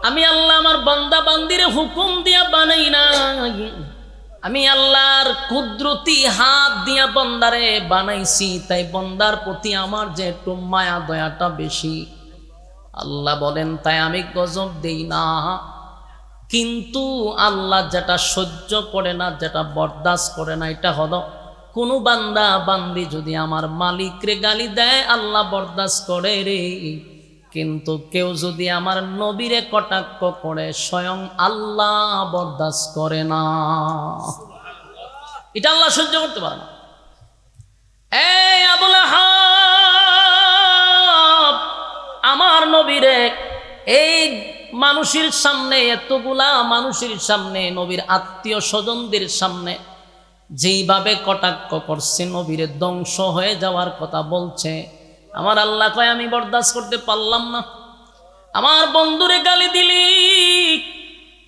আমি আল্লাহ আমার বান্দা বান্দিরে হুকুম দিয়া বানাই নাই, আমি আল্লাহর কুদরতি হাত দিয়া বন্দারে বানাইছি, তাই বন্দার প্রতি আমার যে একটু মায়া দয়াটা বেশি। আল্লাহ বলেন তাই আমি গজব দেই না। কিন্তু আল্লাহ যেটা সহ্য করে না, যেটা বরদাস্ত করে না, এটা হলো কোনো বান্দা বান্দি যদি আমার মালিকরে গালি দেয় আল্লাহ বরদাস্ত করে রে, কিন্তু কেউ যদি আমার নবীরে কটাক্ষ করে স্বয়ং আল্লাহ বরদাস্ত করে না। এটা আল্লাহ সহ্য করতে পারে না। এই আবুল আহাব আমার নবীরে এই মানুষের সামনে, এতগুলা মানুষের সামনে, নবীর আত্মীয় স্বজনদের সামনে যেইভাবে কটাক্ষ করছে, নবীরে ধ্বংস হয়ে যাওয়ার কথা বলছে, আমার আল্লাহ কয় আমি বরদাস্ত করতে পারলাম না। আমার বন্ধুরে গালি দিলি,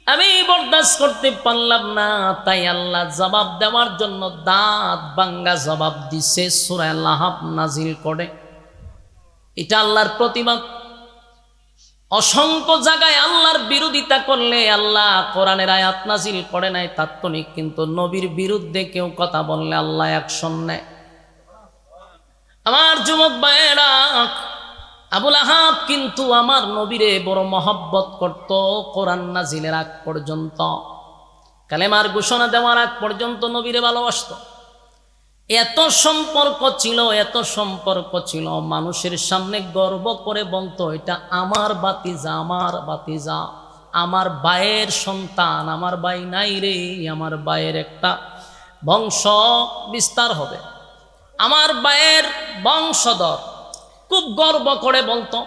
আমি বরদাস্ত করতে পারলাম না। তাই আল্লাহ জবাব দেওয়ার জন্য দাঁত ভাঙ্গা জবাব দিছে, সূরা লাহাব নাজিল করে। এটা আল্লাহর প্রতিবাদ। অসংখ্য জায়গায় আল্লাহর বিরোধিতা করলে আল্লাহ কোরআনের আয়াত নাজিল করে নাই তাৎক্ষণিক, কিন্তু নবীর বিরুদ্ধে কেউ কথা বললে আল্লাহ অ্যাকশন নেয়। আমার যুবক ভাইয়েরা, আবুল আহাব কিন্তু আমার নবীরে বড় মহব্বত করত। কোরআন নাজিলের আগ পর্যন্ত, কালেমার ঘোষণা দেওয়ার আগ পর্যন্ত নবীরে ভালোবাসত। এত সম্পর্ক ছিল, এত সম্পর্ক ছিল, মানুষের সামনে গর্ব করে বলতো এটা আমার ভাতিজা, আমার ভাতিজা, আমার ভাইয়ের সন্তান, আমার ভাই নাই রে, আমার ভাইয়ের একটা বংশ বিস্তার হবে, আমার ভাইয়ের বংশধর, খুব গর্ব করে বলতো।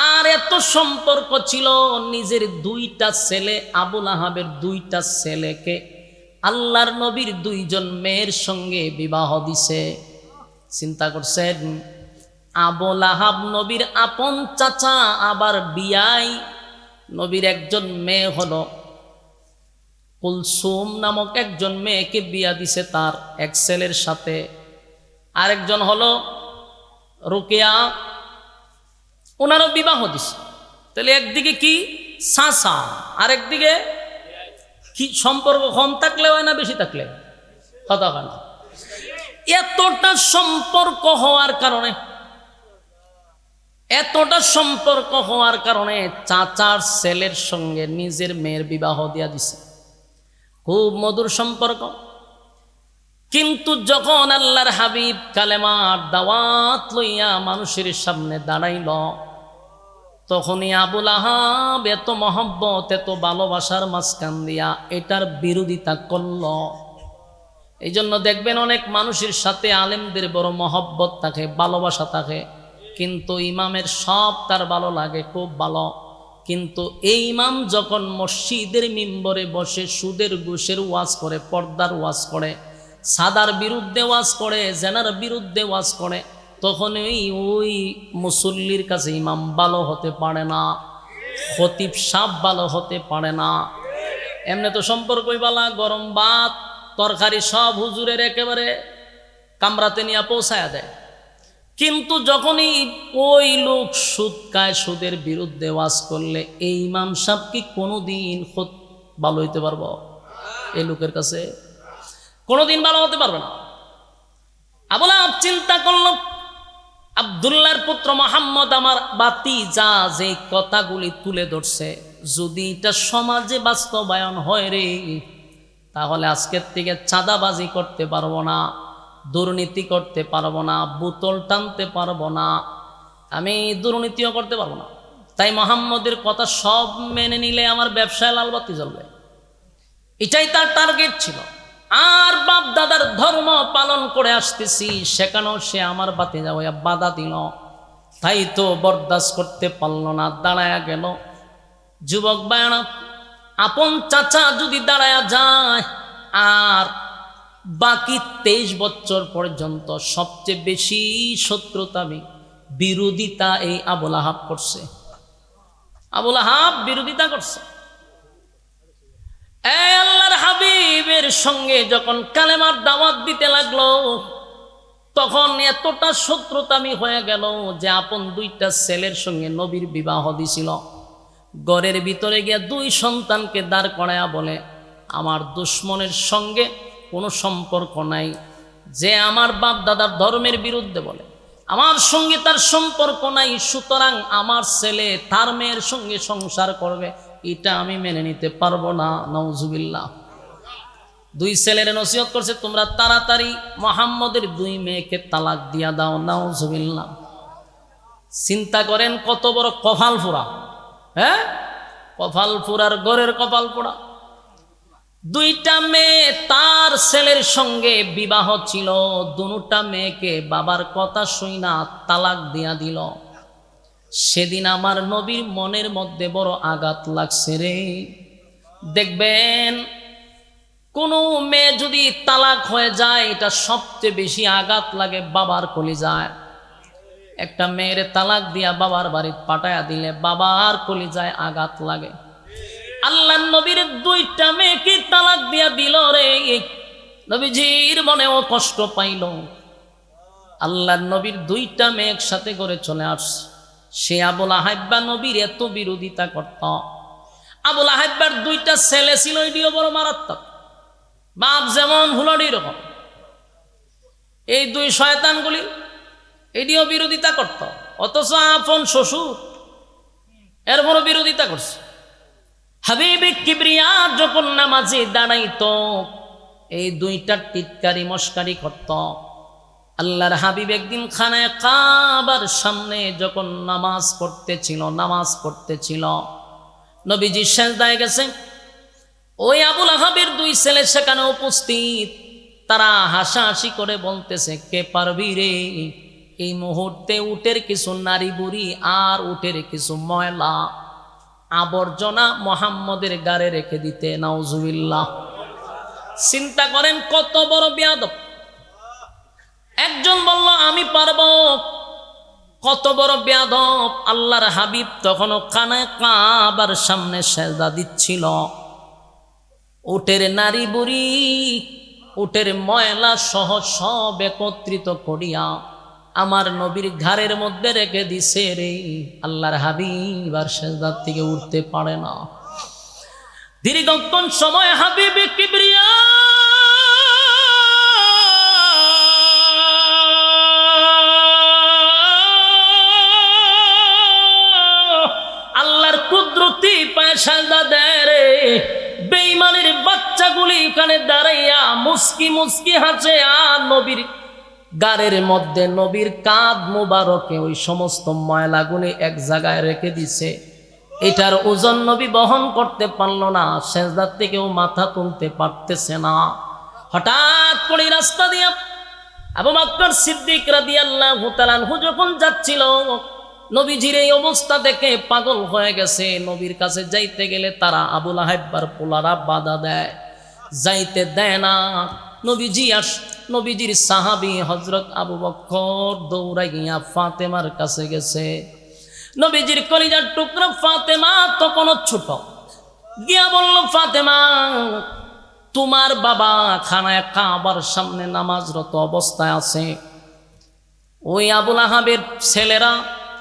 আর এত সম্পর্ক ছিল, নিজের দুইটা ছেলে, আবুল আহাবের দুইটা ছেলেকে আল্লাহর নবীর দুইজন মেয়ের সঙ্গে বিবাহ দিছে। চিন্তা করছেন, আবুল আহাব নবীর আপন চাচা, আবার বিয়াই নবীর একজন মেয়ে হলো কুলসুম নামক একজন মেয়েকে বিয়া দিছে তার এক ছেলের সাথে। আরেকজন হলো রুকিয়া, ওনারও বিবাহ দিছে। তাহলে একদিকে কি চাচা, আরেকদিকে কি সম্পর্ক কম থাকলে হয় না বেশি থাকলে কথা হয় না। এতটা সম্পর্ক হওয়ার কারণে, এতটা সম্পর্ক হওয়ার কারণে চাচার ছেলের সঙ্গে নিজের মেয়ের বিবাহ দিয়া দিছে। খুব মধুর সম্পর্ক। কিন্তু যখন আল্লাহর হাবিব কালেমার দাওয়াত লইয়া মানুষের সামনে দাঁড়াইল, তখনই আবুল আহাব এত মহব্বত, এত ভালোবাসার মাঝখান দিয়া এটার বিরোধিতা করল। এই জন্য দেখবেন অনেক মানুষের সাথে আলেমদের বড় মহব্বত থাকে, ভালোবাসা থাকে, কিন্তু ইমামের সব তার ভালো লাগে, খুব ভালো। কিন্তু এই ইমাম যখন মসজিদের মিম্বরে বসে সুদের ঘুষের ওয়াজ করে, পর্দার ওয়াজ করে, সাদার বিরুদ্ধে ওয়াজ করে, জেনার বিরুদ্ধে ওয়াজ করে, তখন ওই মুসল্লির কাছে ইমাম ভালো হতে পারে না, খতিব সাহেব ভালো হতে পারে না। এমনি তো সম্পর্কই বালা, গরম ভাত তরকারি সব হুজুরের একেবারে কামরাতে নিয়ে পৌঁছায়া দেয়। কিন্তু যখনই ওই লোক সুদ খায়, সুদের বিরুদ্ধে ওয়াজ করলে এই ইমাম সাহেব কি কোনোদিন ভালো হইতে পারবো? এই লোকের কাছে কোনোদিন ভালো হতে পারবে না। আবুল আহাব চিন্তা করল, আব্দুল্লাহর পুত্র মোহাম্মদ আমার ভাতিজা যে কথাগুলি তুলে ধরছে, যদি এটা সমাজে বাস্তবায়ন হয় রে, তাহলে আজকের থেকে চাঁদাবাজি করতে পারবো না, দুর্নীতি করতে পারবো না, বোতল টানতে পারবো না, আমি দুর্নীতিও করতে পারবো না। তাই মোহাম্মদের কথা সব মেনে নিলে আমার ব্যবসায় লালবাতি জ্বলবে, এটাই তার টার্গেট ছিল। আর বাপ দাদার ধর্ম পালন করে আসতেছি, সেখানেও সে আমার ভাতিজা হইয়া বাধা দিল। তাই তো বরদাস্ত করতে পারল না, দাঁড়ায়া গেল। যুবক ভাইরা, আপন চাচা যদি দাঁড়ায়া যায়, আর বাকি 23 বছর পর্যন্ত সবচেয়ে বেশি শত্রুতা, বিরোধিতা এই আবুল আহাব করছে। আবুল আহাব বিরোধিতা করছে। এই আল্লাহর হাবিবের সঙ্গে যখন কালেমার দাওয়াত দিতে লাগলো, তখন এতটা শত্রুতামি হয়ে গেল যে আপন দুইটা ছেলের সঙ্গে নবীর বিবাহ দিছিল। ঘরের ভিতরে গিয়া দুই সন্তানকে দাঁড় করায়া বলে, আমার দুশ্মনের সঙ্গে কোনো সম্পর্ক নাই, যে আমার বাপ দাদার ধর্মের বিরুদ্ধে বলে আমার সঙ্গে তার সম্পর্ক নাই, সুতরাং আমার ছেলে তার মেয়ের সঙ্গে সংসার করবে, এটা আমি মেনে নিতে পারবো না। নাউজুবিল্লাহ। দুই ছেলের নসিহত করছে, তোমরা তাড়াতাড়ি মুহাম্মদের দুই মেয়েকে তালাক দিয়া দাও। নাউজুবিল্লাহ। চিন্তা করেন কত বড় কপাল পোড়া, হ্যাঁ, কপাল পোড়ার ঘরের কপাল পোড়া। দুইটা মেয়ে তার ছেলের সঙ্গে বিবাহ ছিল, দুটা মেয়েকে বাবার কথা শুইনা তালাক দিয়া দিল। সেদিন আমার নবীর মনের মধ্যে বড় আঘাত লাগছে রে। দেখবেন কোন মেয়ে যদি তালাক হয়ে যায়, এটা সবচেয়ে বেশি আঘাত লাগে বাবার কলিজায়। একটা মেয়ের তালাক দিয়া বাবার বাড়ি পাঠায়া দিলে বাবার কলিজায় আঘাত লাগে। আল্লাহর নবীর দুইটা মেয়েকে তালাক দিয়া দিল রে, নবীজির মনেও কষ্ট পাইল। আল্লাহর নবীর দুইটা মেয়ে একসাথে করে চলে আসছে। সে আবুল আহাব্বা নবীর এত বিরোধিতা করত। আবুল আহাব্বার দুইটা ছেলে ছিল, এটিও বড় মারাত্মক। বাপ যেমন হুলড়ি রকম, এই দুই শয়তানগুলি এটিও বিরোধিতা করত, অথচ আপন শ্বশুর এর বড় বিরোধিতা করছে। হাবিবে কিবরিয়া যখন নামাজে দাঁড়াইতো, এই দুইটা টিটকারি মস্কারি করত। আল্লাহর হাবিব একদিন খানায় কাবার সামনে যখন নামাজ পড়তেছিল, নবীজি সেজদায় গেছে। ওই আবুল আহাবের দুই ছেলে সেখানে উপস্থিত। তারা হাসাহাসি করে বলতেছে, কে পারবি রে এই মুহূর্তে উটের কিছু নারী বুড়ি আর উটের কিছু ময়লা আবর্জনা মুহাম্মদের গাড়ে রেখে দিতে। নাউজুবিল্লাহ। চিন্তা করেন কত বড় বেয়াদব। একজন বলল আমি পারবো, কত বড় বেয়াদব। আল্লাহর হাবিব তখনও কানে কাবার সামনে সেজদা দিচ্ছিল। উটের নারী বুড়ি উটের ময়লা সহ সব একত্রিত করিয়া আমার নবীর ঘাড়ের মধ্যে রেখে দিছে রে। আল্লাহর হাবিব আর সেজদার থেকে উঠতে পারে না। দীর্ঘক্ষণ সময় হাবিবে কিবরিয়া আল্লাহর কুদরতি পায়ে সেজদা দেয় রে। বেঈমানের বাচ্চাগুলি ওখানে দাঁড়াইয়া মুস্কি মুস্কি হাসে, আর নবীর গাড়ের মধ্যে নবীর কাঁধ মুবারকে ওই সমস্ত ময়লাগুলি এক জায়গায় রেখে দিছে। এটার ওজন নবী বহন করতে পারল না, সেজদার থেকেও মাথা তুলতে পারতেছে না। হঠাৎ করে রাস্তা দিয়া আবু বকর সিদ্দিক রাদিয়াল্লাহু তাআলা আনহু যখন যাচ্ছিল, নবীজির এই অবস্থা দেখে পাগল হয়ে গেছে। নবীর কাছে যাইতে গেলে তারা আবুল আহাব্বার পোলারা বাধা দেয়, যাইতে দেয় না। নবীজির সাহাবী হযরত আবু বকর দৌড়াইয়া ফাতেমার কাছে গেছে। নবীজির কলিজার টুকরা ফাতেমা তখন ছোট, গিয়া বলল, ফাতেমা তোমার বাবা খানায় কাবার সামনে নামাজরত অবস্থায় আছে। ওই আবুল আহাবের ছেলেরা,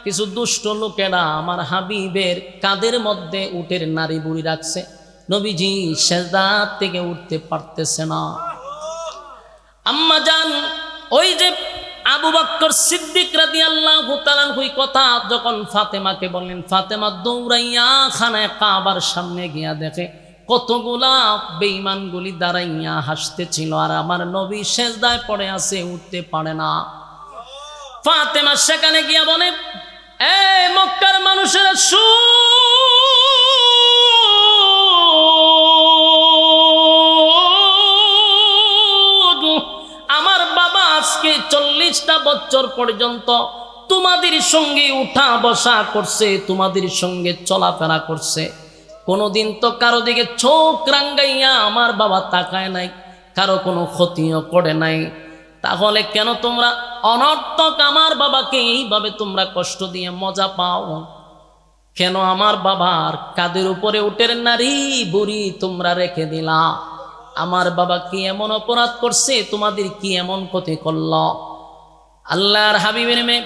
কিছু দুষ্ট লোকেরা আমার হাবিবের কাঁধের মধ্যে উটের নারী বুড়ি রাখছে। নবীজি সেজদা থেকে উঠতে পারতেছে না। আম্মা জান, ওই যে আবু বকর সিদ্দিক রাদিয়াল্লাহু তাআলা ওই কথা যখন ফাতেমাকে বললেন, ফাতেমা দৌড়াইয়া খানায় কাবার সামনে গিয়া দেখে কতগুলা বেঈমানগুলি দাঁড়াইয়া হাসতেছিল, আর আমার নবী সেজদায় পড়ে আছে, উঠতে পারে না। ফাতেমা সেখানে গিয়া বলে, এই মক্কার মানুষেরা আমার বাবা আজকে 40টা বছর পর্যন্ত তোমাদের সঙ্গে উঠা বসা করছে, তোমাদের সঙ্গে চলাফেরা করছে, কোনোদিন তো কারো দিকে চোখ রাঙ্গাইয়া আমার বাবা তাকায় নাই, কারো কোনো ক্ষতিও করে নাই। তাহলে কেন তোমরা অনর্থক আমার বাবাকে এইভাবে তোমরা কষ্ট দিয়ে মজা পাও? কেন আমার বাবার কাঁধের উপরে উটের নারী বুড়ি তোমরা রেখে দিলা? আমার বাবা কি এমন অপরাধ করছে? তোমাদের কি এমন ক্ষতি করল? আল্লাহর হাবিবের মেয়ে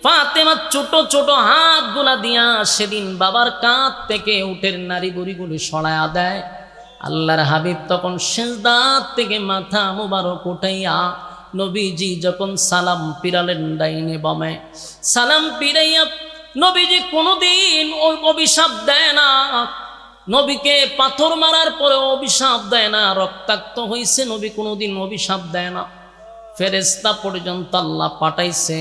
ফাতেমা ছোট ছোট হাতগুলা দিয়া সেদিন বাবার কাঁধ থেকে উটের নারী বুড়িগুলি সরায়া দেয়। আল্লাহর হাবিব তখন সিজদাত থেকে মাথা মুবারক উঠাইয়া নবীজি যখন সালাম পিরালেন ডাইনে বামে, সালাম পিরাইয়া নবীজি কোনোদিন ওই অভিশাপ দেয় না। নবীকে পাথর মারার পরে অভিশাপ দেয় না, রক্তাক্ত হয়েছে নবী কোনোদিন অভিশাপ দেয় না। ফেরেশতা পর্যন্ত আল্লাহ পাঠাইছে,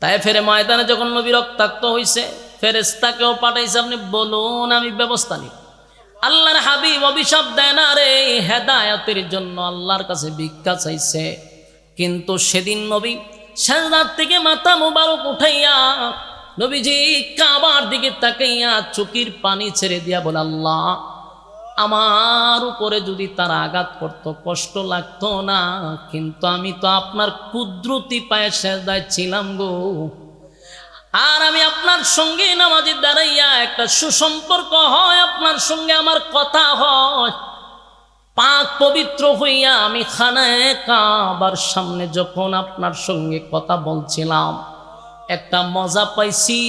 তাই ফেরে ময়দানে যখন নবী রক্তাক্ত হয়েছে ফেরেশতাকেও পাঠাইছে, আপনি বলুন আমি ব্যবস্থা নিই। আল্লাহর হাবিব অভিশাপ দেয় না রে, হেদায়েতের জন্য আল্লাহর কাছে ভিক্ষা চাইছে। কিন্তু সেদিন নবী সিজদা থেকে মাথা মুবারক উঠাইয়া নবীজি কাবার দিকে তাকাইয়া চোখের পানি ছেড়ে দিয়া বলে, আল্লাহ আমার উপরে যদি তারা আঘাত করত কষ্ট লাগতো না, কিন্তু আমি তো আপনার কুদরতি পায়ে সিজদায় ছিলাম গো। আর আমি আপনার সঙ্গে নামাজে দাঁড়াইয়া একটা সুসম্পর্ক হয়, আপনার সঙ্গে আমার কথা হয়, পাক পবিত্র হইয়া আমি খানায়ে কাবার সামনে যখন আপনার সঙ্গে কথা বলছিলাম একটা মজা পাইছি।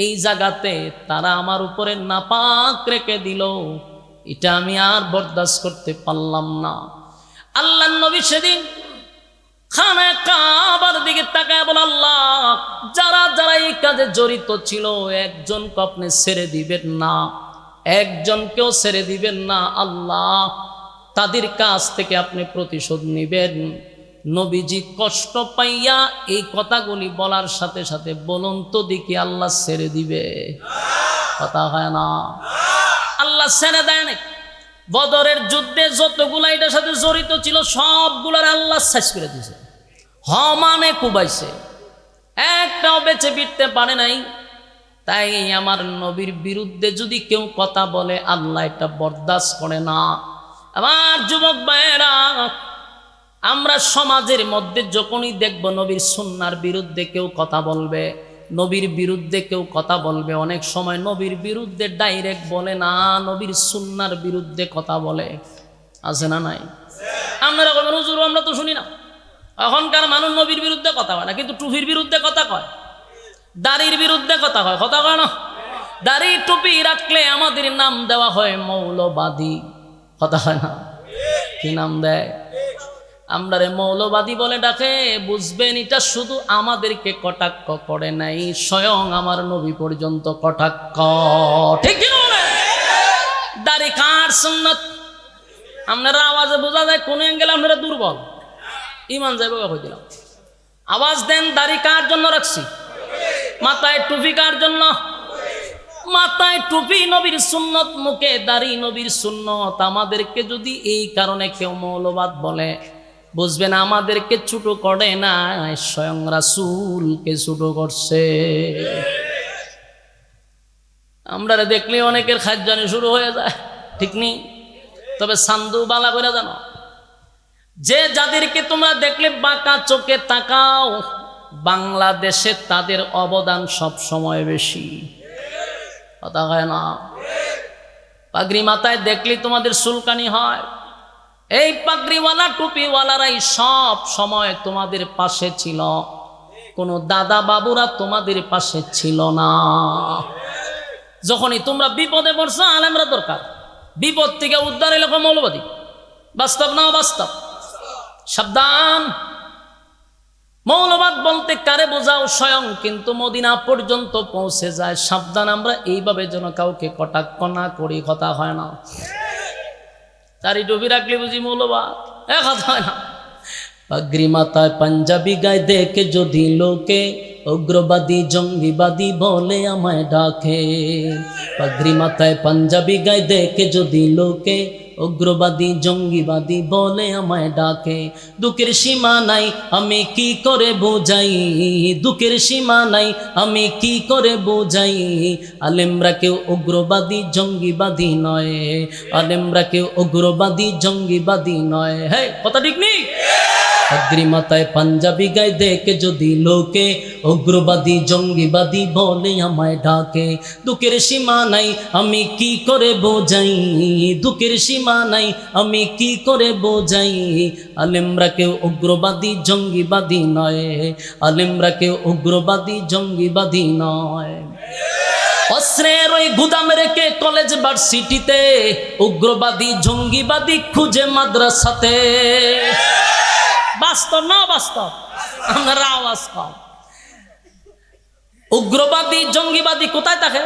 এই জায়গাতে তারা আমার উপরে নাপাক রেখে দিল, এটা আমি আর বরদাস্ত করতে পারলাম না। আল্লাহর নবী সেদিন খানায়ে কাবার দিকে তাকায় বলে, আল্লাহ যারা যারা এই কাজে জড়িত ছিল একজনকে আপনি ছেড়ে দিবেন না, একজনকেও ছেড়ে দিবেন না আল্লাহ, তাদের কাছ থেকে আপনি প্রতিশোধ নেবেন। নবীজি কষ্ট পাইয়া এই কথাগুলি বলার সাথে সাথে বলুন তো দেখি আল্লাহ ছেড়ে দিবে? কথা হয় না, আল্লাহ ছেড়ে দেয় না। বদরের যুদ্ধে যতগুলা এটার সাথে জড়িত ছিল সবগুলার আল্লাহ শেষ করে দিয়েছে, মানে কুবাইছে, একটাও বেঁচে ফিরতে পারে নাই। তাই আমার নবীর বিরুদ্ধে যদি কেউ কথা বলে আল্লাহ এটা বরদাস্ত করে না। আমার যুবক ভাইয়েরা, আমরা সমাজের মধ্যে যখনই দেখব নবীর সুন্নাহর বিরুদ্ধে কেউ কথা বলবে, নবীর বিরুদ্ধে কেউ কথা বলবে, অনেক সময় নবীর বিরুদ্ধে ডাইরেক্ট বলে না, নবীর সুন্নাহর বিরুদ্ধে কথা বলে, আছে না নাই? আমরা হুজুর আমরা তো শুনি না, এখনকার মানুষ নবীর বিরুদ্ধে কথা হয় না, কিন্তু টুপির বিরুদ্ধে কথা কয়, দাড়ির বিরুদ্ধে কথা হয়, কথা কয় না? দাড়ি টুপি রাখলে আমাদের নাম দেওয়া হয় মৌলবাদী, কথা হয় না? কি নাম দেয়? আমরা রে মৌলবাদী বলে ডাকে। বুঝবেন এটা শুধু আমাদেরকে কটাক্ষ করে নাই, স্বয়ং আমার নবী পর্যন্ত কটাক্ষ, ঠিক কি না? দাড়ি কার সুন্নাত আপনারা আওয়াজে বোঝা যায় কোন অ্যাঙ্গেলে আপনারা দুর্বল, ইমান যাইব কই দিলাম। আওয়াজ দেন, দাড়ি কার জন্য রাখছি? মাথায় টুপি কার জন্য? মাথায় টুপি নবীর সুন্নত, মুখে দাড়ি নবীর সুন্নত। আমাদেরকে যদি এই কারণে কেউ মৌলবাদ বলে বুঝবেন আমাদেরকে ছোট করে না, স্বয়ং রাসূলকে ছোট করছে। আমরা দেখলে অনেকের খাজ্জানি শুরু হয়ে যায়, ঠিক নেই? তবে সান্দু বালা করে জানো, যে যাদেরকে তোমরা দেখলে বাঁকা চোখে তাকাও, বাংলাদেশে তাদের অবদান সব সময় বেশি, কথা হয় না? পাগড়ি মাথায় দেখলে তোমাদের চুলকানি হয়, এই পাগড়িওয়ালা টুপিওয়ালারাই সব সময় তোমাদের পাশে ছিল, কোনো দাদা বাবুরা তোমাদের পাশে ছিল না। যখনই তোমরা বিপদে পড়ছো আলেমরা দরকার, বিপদ থেকে উদ্ধার এলো মৌলবাদী। বাস্তব না বাস্তব? সাবধান। মৌলবাদ বলতে কারে বোঝাও? স্বয়ং কিন্তু মদিনা পর্যন্ত পৌঁছে যায়। সাবধান, আমরা এইভাবে যেন কাউকে কটাক্ষ না করি, কথা হয় না? তারি ডুবি রাখলে বুঝি মৌলবাদ? কথা হয় না। পাগড়ি মাথায় পাঞ্জাবি গায়ে দেখে যদি লোকে উগ্রবাদী জঙ্গিবাদী বলে আমায় ডাকে, পাগড়ি মাথায় পাঞ্জাবি গায়ে দেখে যদি লোকে উগ্রবাদী জঙ্গিবাদী বলে আমায় ডাকে, দুঃখের সীমা নাই আমি কি করে বোঝাই, দুঃখের সীমা নাই আমি কি করে বোঝাই, আলেমরা কেউ উগ্রবাদী জঙ্গিবাদী নয়, আলেমরা কেউ উগ্রবাদী জঙ্গিবাদী নয়। হ্যাঁ, কথা ঠিক নেই? পাগড়ি মাথায় পাঞ্জাবি গায়ে দেখে যদি লোকে উগ্রবাদী জঙ্গিবাদী বলে আমায় ডাকে। দুঃখের সীমা নাই আমি কি করে বোঝাই, দুঃখের সীমা নাই আমি কি করে বোঝাই। আলেমরা কেউ উগ্রবাদী জঙ্গিবাদী নয়, আলেমরা কেউ উগ্রবাদী জঙ্গিবাদী নয়। অস্ত্রের ওই গুদাম রেখে কলেজ ভার্সিটিতে, উগ্রবাদী জঙ্গিবাদী খুঁজে মাদ্রাসাতে। বাস্তব না বাস্তব? আমরা আওয়াজ কম। উগ্রবাদী জঙ্গিবাদী কোথায় থাকে?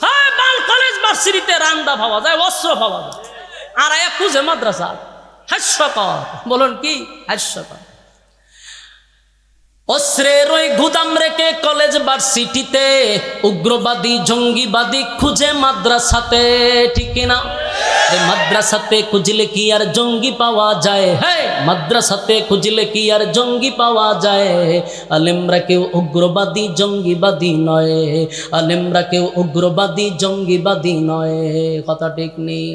হ্যাঁ, বাল কলেজ ভার্সিটিতে রান্দা পাওয়া যায়, অস্ত্র পাওয়া যায়, আর এক খুঁজে মাদ্রাসা। হাস্যকর, বলুন কি হাস্যকর। অস্ত্রের ওই গুদাম রেখে কলেজ ভার্সিটিতে, উগ্রবাদী জঙ্গিবাদী খুঁজে মাদ্রাসাতে, ঠিক কিনা? মাদ্রাসাতে খুঁজলে কি আর জঙ্গি পাওয়া যায়? হ্যাঁ, মাদ্রাসাতে খুঁজলে কি আর জঙ্গি পাওয়া যায়? আলেমরা কেউ উগ্রবাদী জঙ্গিবাদী নয়, আলেমরা কেউ উগ্রবাদী জঙ্গিবাদী নয়। কথা ঠিক নেই?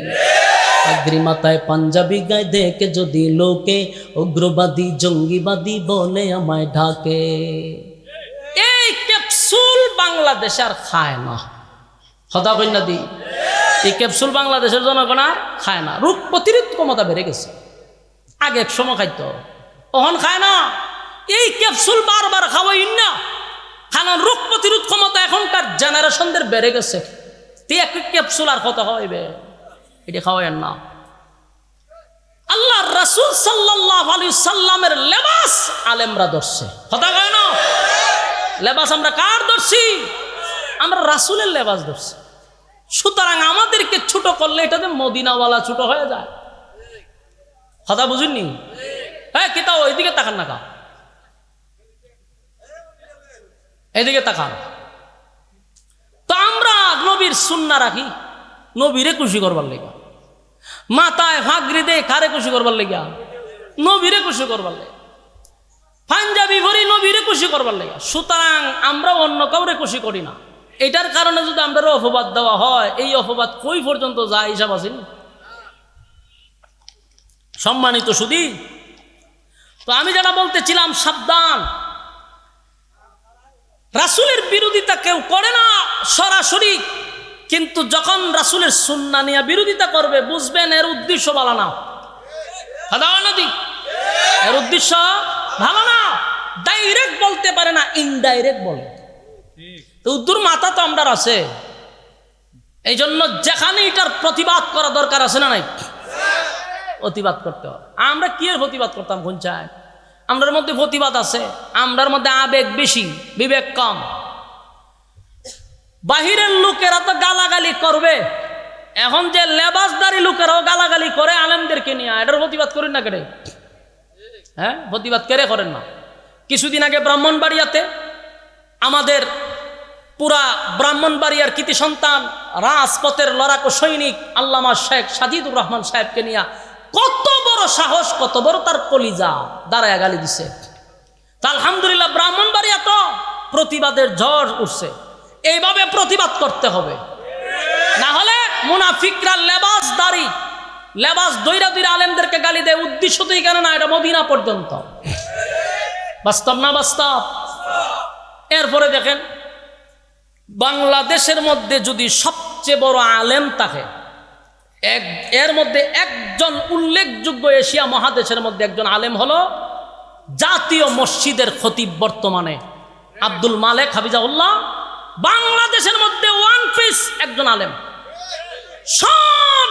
পাগড়ি মাথায় পাঞ্জাবি গায়ে দেখে যদি লোকে উগ্রবাদী জঙ্গিবাদী বলে আমায় ঢাকে। এই ক্যাপসুল বাংলাদেশ আর খায় না। কথা কই না দি? এই ক্যাপসুল বাংলাদেশের জনগণ আর খায় না। রোগ প্রতিরোধ ক্ষমতা বেড়ে গেছে। আগে এক সময় খাইতো, ওহন খায় না। এই ক্যাপসুল বারবার খাওয়াই না, কারণ রোগ প্রতিরোধ ক্ষমতা এখনকার জেনারেশনদের বেড়ে গেছে। এক ক্যাপসুল আর কত খাওয়াইবে? এটা খাওয়াইয়েন না। আল্লাহ রাসূল সাল্লাল্লাহু আলাইহি সাল্লামের লেবাস আলেমরা ধরছে। কথা কয় না? লেবাস আমরা কার ধরছি? আমরা রাসূলের লেবাস ধরছি। সুতরাং আমাদেরকে ছোট করলে এটাতে মদিনাওয়ালা ছোট হয়ে যায়। কথা বুঝুননি? হ্যাঁ, কিতা ওইদিকে তাকান না, কা এদিকে তাকান। তো আমরা নবীর সুন্নাহ রাখি নবীরে খুশি করবার লেগা, মাথায় ফাগরি দে কারে খুশি করবার লেগা? নবীরে খুশি করবার লেগা। পাঞ্জাবি ভরি নবীরে খুশি করবার লেগা। সুতরাং আমরা অন্য কাউরে খুশি করি না। এটার কারণে যদি আমরা অপবাদ দেওয়া হয়, এই অপবাদ কই পর্যন্ত যায় হিসাব আছে? সম্মানিত সুধী, তো আমি যেটা বলতেছিলাম, সাবধান। রাসূলের বিরোধিতা কেউ করে না সরাসরি, কিন্তু যখন রাসূলের সুন্নাহ নিয়ে বিরোধিতা করবে, বুঝবেন এর উদ্দেশ্য ভালো না। এর উদ্দেশ্য ভালো না। ডাইরেক্ট বলতে পারে না, ইনডাইরেক্ট বলে। তো উদ্দুর মাথা তো আমরা আছে, এই জন্য যেখানে এটার প্রতিবাদ করা দরকার আছে না নাই, প্রতিবাদ করতে হবে। আমরা কি এর প্রতিবাদ করতাম? কোন চায়? আমরার মধ্যে প্রতিবাদ আছে, আমরার মধ্যে আবেগ বেশি, বিবেক কম। বাহিরের লোকেরা তো গালাগালি করবে, এখন যে লেবাসদারি লোকেরাও গালাগালি করে আলেমদেরকে নিয়ে, এটার প্রতিবাদ করেন না কেড়ে? হ্যাঁ, প্রতিবাদ কেড়ে করেন না? কিছুদিন আগে ব্রাহ্মণবাড়িয়াতে আমাদের পুরা ব্রাহ্মণবাড়িয়ার কৃতি সন্তান, রাজপথের লড়াকু সৈনিক আল্লামা শেখ সাজিদুর রহমান সাহেবকে নিয়ে কত বড় সাহস, কত বড় তার কলিজা, দাঁড়ায় গালি দিছে। তা আলহামদুলিল্লাহ, ব্রাহ্মণবাড়িয়া তো প্রতিবাদের ঝড় উঠছে। এইভাবে প্রতিবাদ করতে হবে, না হলে মুনাফিকরা লেবাস দইরা দইরা আলেমদেরকে গালি দেয়। উদ্দেশ্য তো এখানে না, এটা মদিনা পর্যন্ত। বাস্তব না বাস্তব? এরপরে দেখেন, বাংলাদেশের মধ্যে যদি সবচেয়ে বড় আলেম থাকে, এর মধ্যে একজন উল্লেখযোগ্য, এশিয়া মহাদেশের মধ্যে একজন আলেম হলো জাতীয় মসজিদের খতিব বর্তমানে আব্দুল মালেক হাফিজাহুল্লাহ। বাংলাদেশের মধ্যে ওয়ান পিস একজন আলেম, সব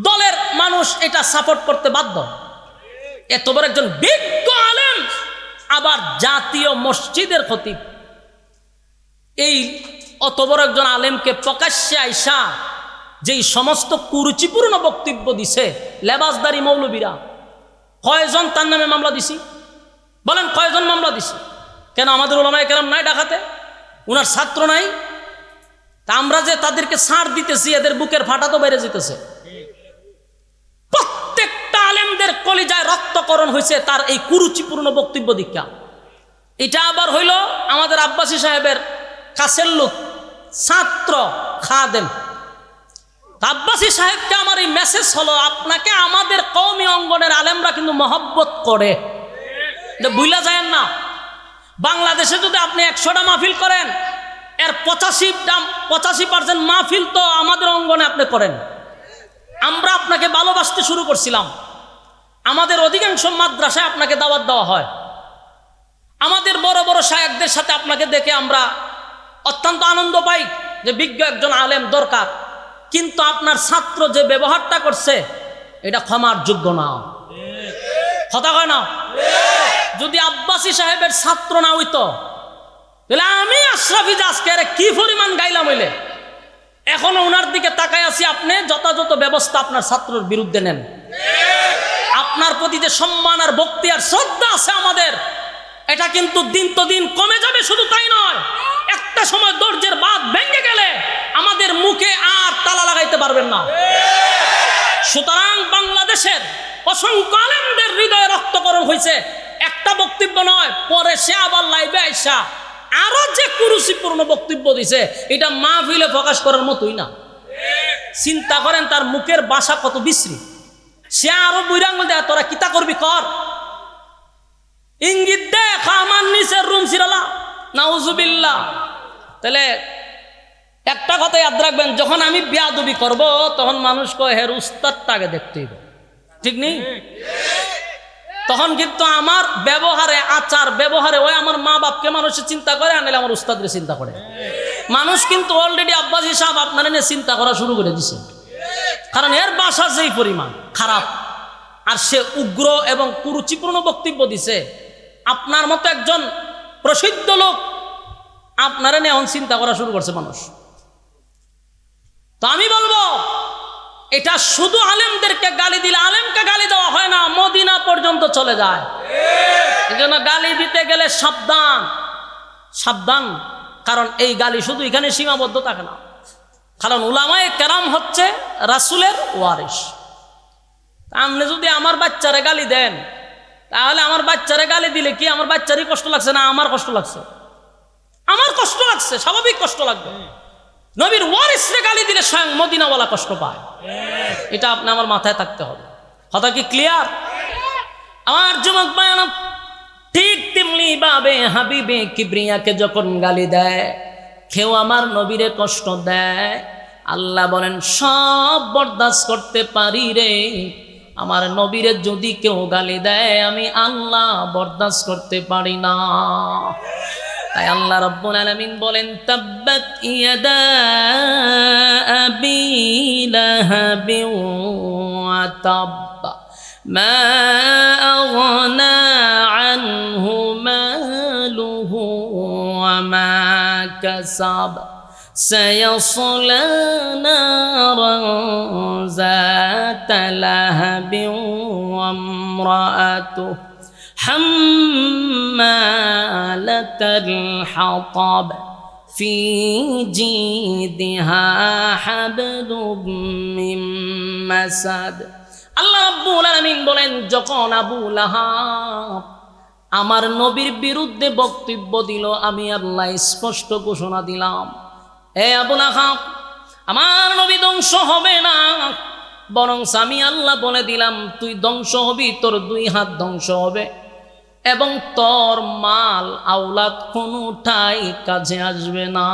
দলের মানুষ এটা সাপোর্ট করতে বাধ্য। এত বড় একজন বিজ্ঞ আলেম, আবার জাতীয় মসজিদের খতিব। এই অত বড় একজন আলেমকে প্রকাশ্যে আইসা যেই সমস্ত কুরুচিপূর্ণ বক্তব্য দিছে লেবাসদারি মৌলবীরা, কয়জন তার নামে মামলা দিছি? বলেন, কয়জন মামলা দিছি? কেন আমাদের উলামায়ে কেরাম নাই ঢাকাতে? উনার ছাত্র নাই? তা আমরা যে তাদেরকে ছাড় দিতেছি, এদের বুকের ফাটা তো বেড়ে যেতেছে। প্রত্যেকটা আলেমদের কলিজায় রক্তকরণ হয়েছে তার এই কুরুচিপূর্ণ বক্তব্য দীক্ষা। এটা আবার হইল আমাদের আব্বাসী সাহেবের কাছের লোক, ছাত্র, খাদেম। আব্বাসী সাহেবকে আমার এই মেসেজ হলো, আপনাকে আমাদের কওমি অঙ্গনের আলেমরা কিন্তু মহব্বত করে। এটা ভুলা যায় না। বাংলাদেশে যদি আপনি 100টা মাহফিল করেন, এর 85% মাহফিল তো আমাদের অঙ্গনে আপনি করেন। আমরা আপনাকে ভালোবাসতে শুরু করছিলাম। আমাদের অধিকাংশ মাদ্রাসায় আপনাকে দাওয়াত দেওয়া হয়। আমাদের বড় বড় শায়েখদের সাথে আপনাকে দেখে আমরা অত্যন্ত আনন্দ পাই যে বিজ্ঞ একজন আলেম দরকার। কিন্তু আপনার ছাত্র যে ব্যবহারটা করছে এটা ক্ষমার যোগ্য না। কথা কয় না? যদি আব্বাসী সাহেবের ছাত্র না হইতো তাহলে আমি আশরাফি আজকে কি পরিমাণ গাইলাম হইলে। এখনো ওনার দিকে তাকায় আছি। আপনি যথাযথ ব্যবস্থা আপনার ছাত্রের বিরুদ্ধে নেন। আপনার প্রতি যে সম্মান আর ভক্তি আর শ্রদ্ধা আছে আমাদের, এটা কিন্তু দিন তো দিন কমে যাবে। শুধু তাই নয়, একটা সময় দরজের বাঁধ ভেঙে গেলে আমাদের মুখে আর তালা লাগাইতে পারবেন না। সুতরাং বাংলাদেশের অসংখ্য আলেমদের হৃদয়ে রক্তকরণ হয়েছে। একটা বক্তব্য নয়, পরে সে আবার লাইভে আইসা আরো যে কুরুচিপূর্ণ বক্তব্য দিছে, এটা মাহফিলে প্রকাশ করার মতোই না। চিন্তা করেন তার মুখের ভাষা কত বিশ্রী। সে আরো বৈরাঙ্গ দেয়, তোরা কিতা করবি কর, ইঙ্গিত দেখ আমার নিচের রুম ছিড়ালা, নাউজুবিল্লাহ। তাহলে একটা কথা ইয়াদ রাখবেন, যখন আমি বেয়াদবি করব তখন মানুষ কয় হের উস্তাদটা আগে দেখতে হইব, ঠিক নেই? তখন কিন্তু আমার ব্যবহারে, আচার ব্যবহারে ওই আমার মা বাপকে মানুষে চিন্তা করে, আনলে আমার উস্তাদকে চিন্তা করে। মানুষ কিন্তু অলরেডি আব্বাসী সাহেব আপনারা নিয়ে চিন্তা করা শুরু করে দিছে। কারণ এর ভাষা যেই পরিমাণ খারাপ, আর সে উগ্র এবং কুরুচিপূর্ণ বক্তব্য দিছে। আপনার মতো একজন প্রসিদ্ধ লোক আপনারা নিয়ে এখন চিন্তা করা শুরু করছে মানুষ। তো আমি বলবো, এটা শুধু আলেমদেরকে গালি দিলে, আলেমকে গালি দেওয়া হয় না, মদিনা পর্যন্ত চলে যায়। এই জন্য গালি দিতে গেলে সাবধান, সাবধান। কারণ এই গালি শুধু এখানে সীমাবদ্ধ থাকে না। কারণ উলামায়ে কেরাম হচ্ছে রাসূলের ওয়ারিস। আপনি যদি আমার বাচ্চারে গালি দেন, তাহলে আমার বাচ্চারে গালি দিলে কি আমার বাচ্চারই কষ্ট লাগছে না আমার কষ্ট লাগছে? আমার কষ্ট লাগছে, স্বাভাবিক কষ্ট লাগবে। নবীর ওয়ারিসরে গালি দিলে স্বয়ং মদিনাওয়ালা কষ্ট পায়। এটা আপনি আমার মাথায় থাকতে হবে। কথা কি ক্লিয়ার? আমার যুবক ভাইরা, ঠিক তেমনি ভাবে হাবিবে কিবরিয়াকে যখন গালি দেয়, কেউ আমার নবীরে কষ্ট দেয়, আল্লাহ বলেন সব বরদাস্ত করতে পারি রে, আমার নবীরে যদি কেউ গালি দেয় আমি আল্লাহ বরদাস্ত করতে পারি না। তাই আল্লাহ রাব্বুল আলামিন বলেন তাব্বাত ইয়াদা আবি লাহাবি ওয়া তাব্বা মা আগনা আনহু মালুহু ওয়া মা কাসাব সায়াসলা নারান যাতা লাহাবি ওয়া ইমরাআতুহু حمالة الحطب في جيدها حبل من مسد। আল্লাহ রাব্বুল আলামিন বলেন, যখন আবু লাহাব আমার নবীর বিরুদ্ধে বক্তব্য দিল, আমি আল্লাহ স্পষ্ট ঘোষণা দিলাম, হে আবু লাহাব, আমার নবী ধ্বংস হবে না, বরং আমি আল্লাহ বলে দিলাম তুই ধ্বংস হবি, তোর 2 হাত ধ্বংস হবে এবং তোর মাল আওলাদ কোনটাই কাজে আসবে না।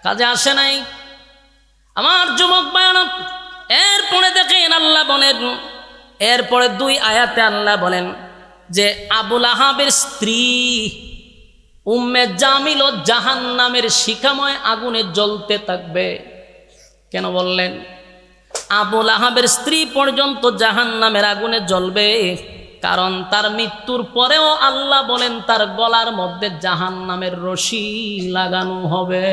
কাজে আসে নাই। আমার যুবক ভাইরা, এরপরে দেখেন আল্লাহ বলেন, এরপরে 2 আয়াতে আল্লাহ বলেন যে আবু লাহাবের স্ত্রী উম্মে জামিল ও জাহান্নামের শিখাময় আগুনে জ্বলতে থাকবে। কেন বললেন? আবু লাহাবের স্ত্রী পর্যন্ত জাহান্নামের আগুনে জ্বলবে, কারণ তার মৃত্যুর পরেও আল্লাহ বলেন তার গলার মধ্যে জাহান্নামের রশি লাগানো হবে।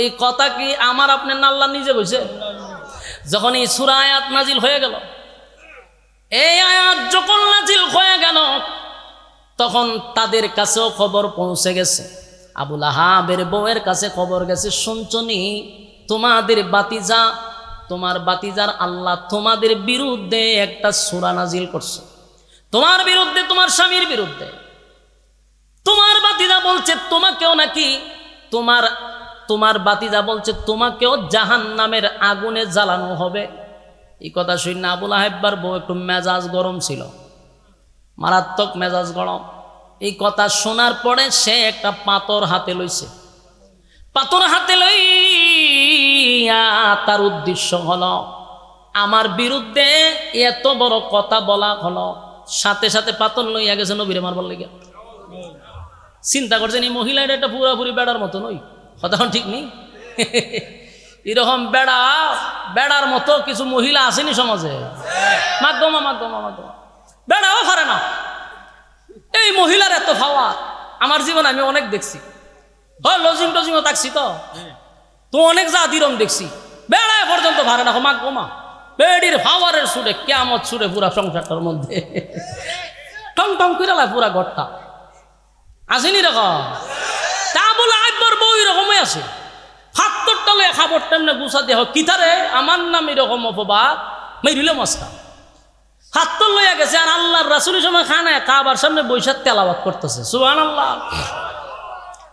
এই কথা কি আমার আপনার না আল্লাহ নিজে বলছে? যখন এই সূরা আয়াত নাজিল হয়ে গেল, এই আয়াত যখন নাজিল হয়ে গেল, তখন তাদের কাছেও খবর পৌঁছে গেছে, আবু লাহাবের বউয়ের কাছে খবর গেছে, শুনছনি তোমাদের বাতিজা, তোমার বাতিজার আল্লাহ তোমাদের বিরুদ্ধে একটা সূরা নাজিল করছে, তোমার বিরুদ্ধে, তোমার স্বামীর বিরুদ্ধে। তোমার বাতিজা বলছে তোমাকেও নাকি, তোমার বাতিজা বলছে তোমাকেও জাহান্নামের আগুনে জ্বালানো হবে। এই কথা শুনে আবুল আহেব্বার বউ একটু মেজাজ গরম ছিল, মারাত্মক মেজাজ গরম। এই কথা শোনার পরে সে একটা পাথর হাতে লইছে। পাথর হাতে লইয়া তার উদ্দেশ্য হলো আমার বিরুদ্ধে এত বড় কথা বলা হলো, সাথে সাথে পাথর লইয়া গেছে নবীরে মারবার লেগে। চিন্তা করছেন এই মহিলা এটা একটা পুরাপুরি বেড়ার মতো নই, কথা ঠিক নেই? এরকম বেড়ার মতো কিছু মহিলা আসেনি সমাজে? মাগমা বেড়াও পারে না। এই মহিলার এত ফাওয়া আমার জীবন আমি অনেক দেখছি। লজিং টজিংও থাকছি তো অনেক জাতিরম দেখছি। বেড়ায় পর্যন্ত পারে না মাগমা। বেড়ির ফাওয়ারের সুরে কেমত সুরে পুরা সংসারটার মধ্যে টং টং করে পুরা ঘরটা আসেনি রকম। তা বলে একবার বউ এরকমই আছে, ফাত্তরটা লয়ে খাবার টাইমনে গুছা দেহ কিতারে আমার নাম এরকম অপবাদ মেরিলে মস্কা ফাত্তর লইয়া গেছে। আর আল্লাহর রাসূলের সময় খানায় কাবার সামনে বৈশাখ তেলাওয়াত করতেছে সুবহানাল্লাহ।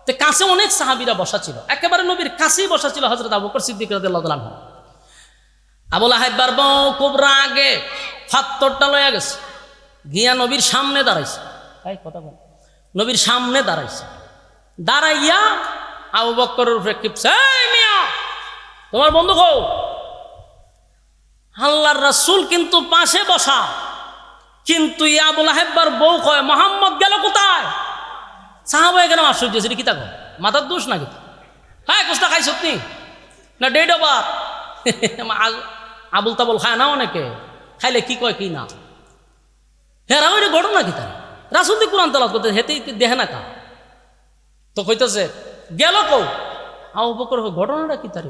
তো কাছে অনেক সাহাবীরা বসা ছিল, একেবারে নবীর কাছেই বসা ছিল হযরত আবু বকর সিদ্দিক রাদিয়াল্লাহু তাআলা আনহু। আবুল আহেব্বার বউ খুব রাগে ফাত্তরটা লইয়া গেছে, গিয়া নবীর সামনে দাঁড়াইছে। এই কথা বল, নবীর সামনে দাঁড়াইছে। দাঁড়াইয়া আবু বকরের উপরে কিপছে, এই মিয়া তোমার বন্ধু কও? আল্লাহর রাসূল কিন্তু পাশে বসা, কিন্তু আবুল আহেব্বার বউ কয় মুহাম্মদ গেল কোথায়? সাহাবা এখানে আশ্চর্য হয়েছে, কি তা কয় মাথার দোষ নাকি? হ্যাঁ কোস্তা খাইছ নি না ডেড ওভার? আবুল তাবুল খায় না অনেকে, খাইলে কি কয় কি না। হ্যাঁ ওইটা ঘটনা কি তার? রাসূল দি কোরআন তেলাওয়াত করতে হেতে দেখে না কা তো কইতেছে গেল কও? আবু বকর ঘটনাটা কি তার?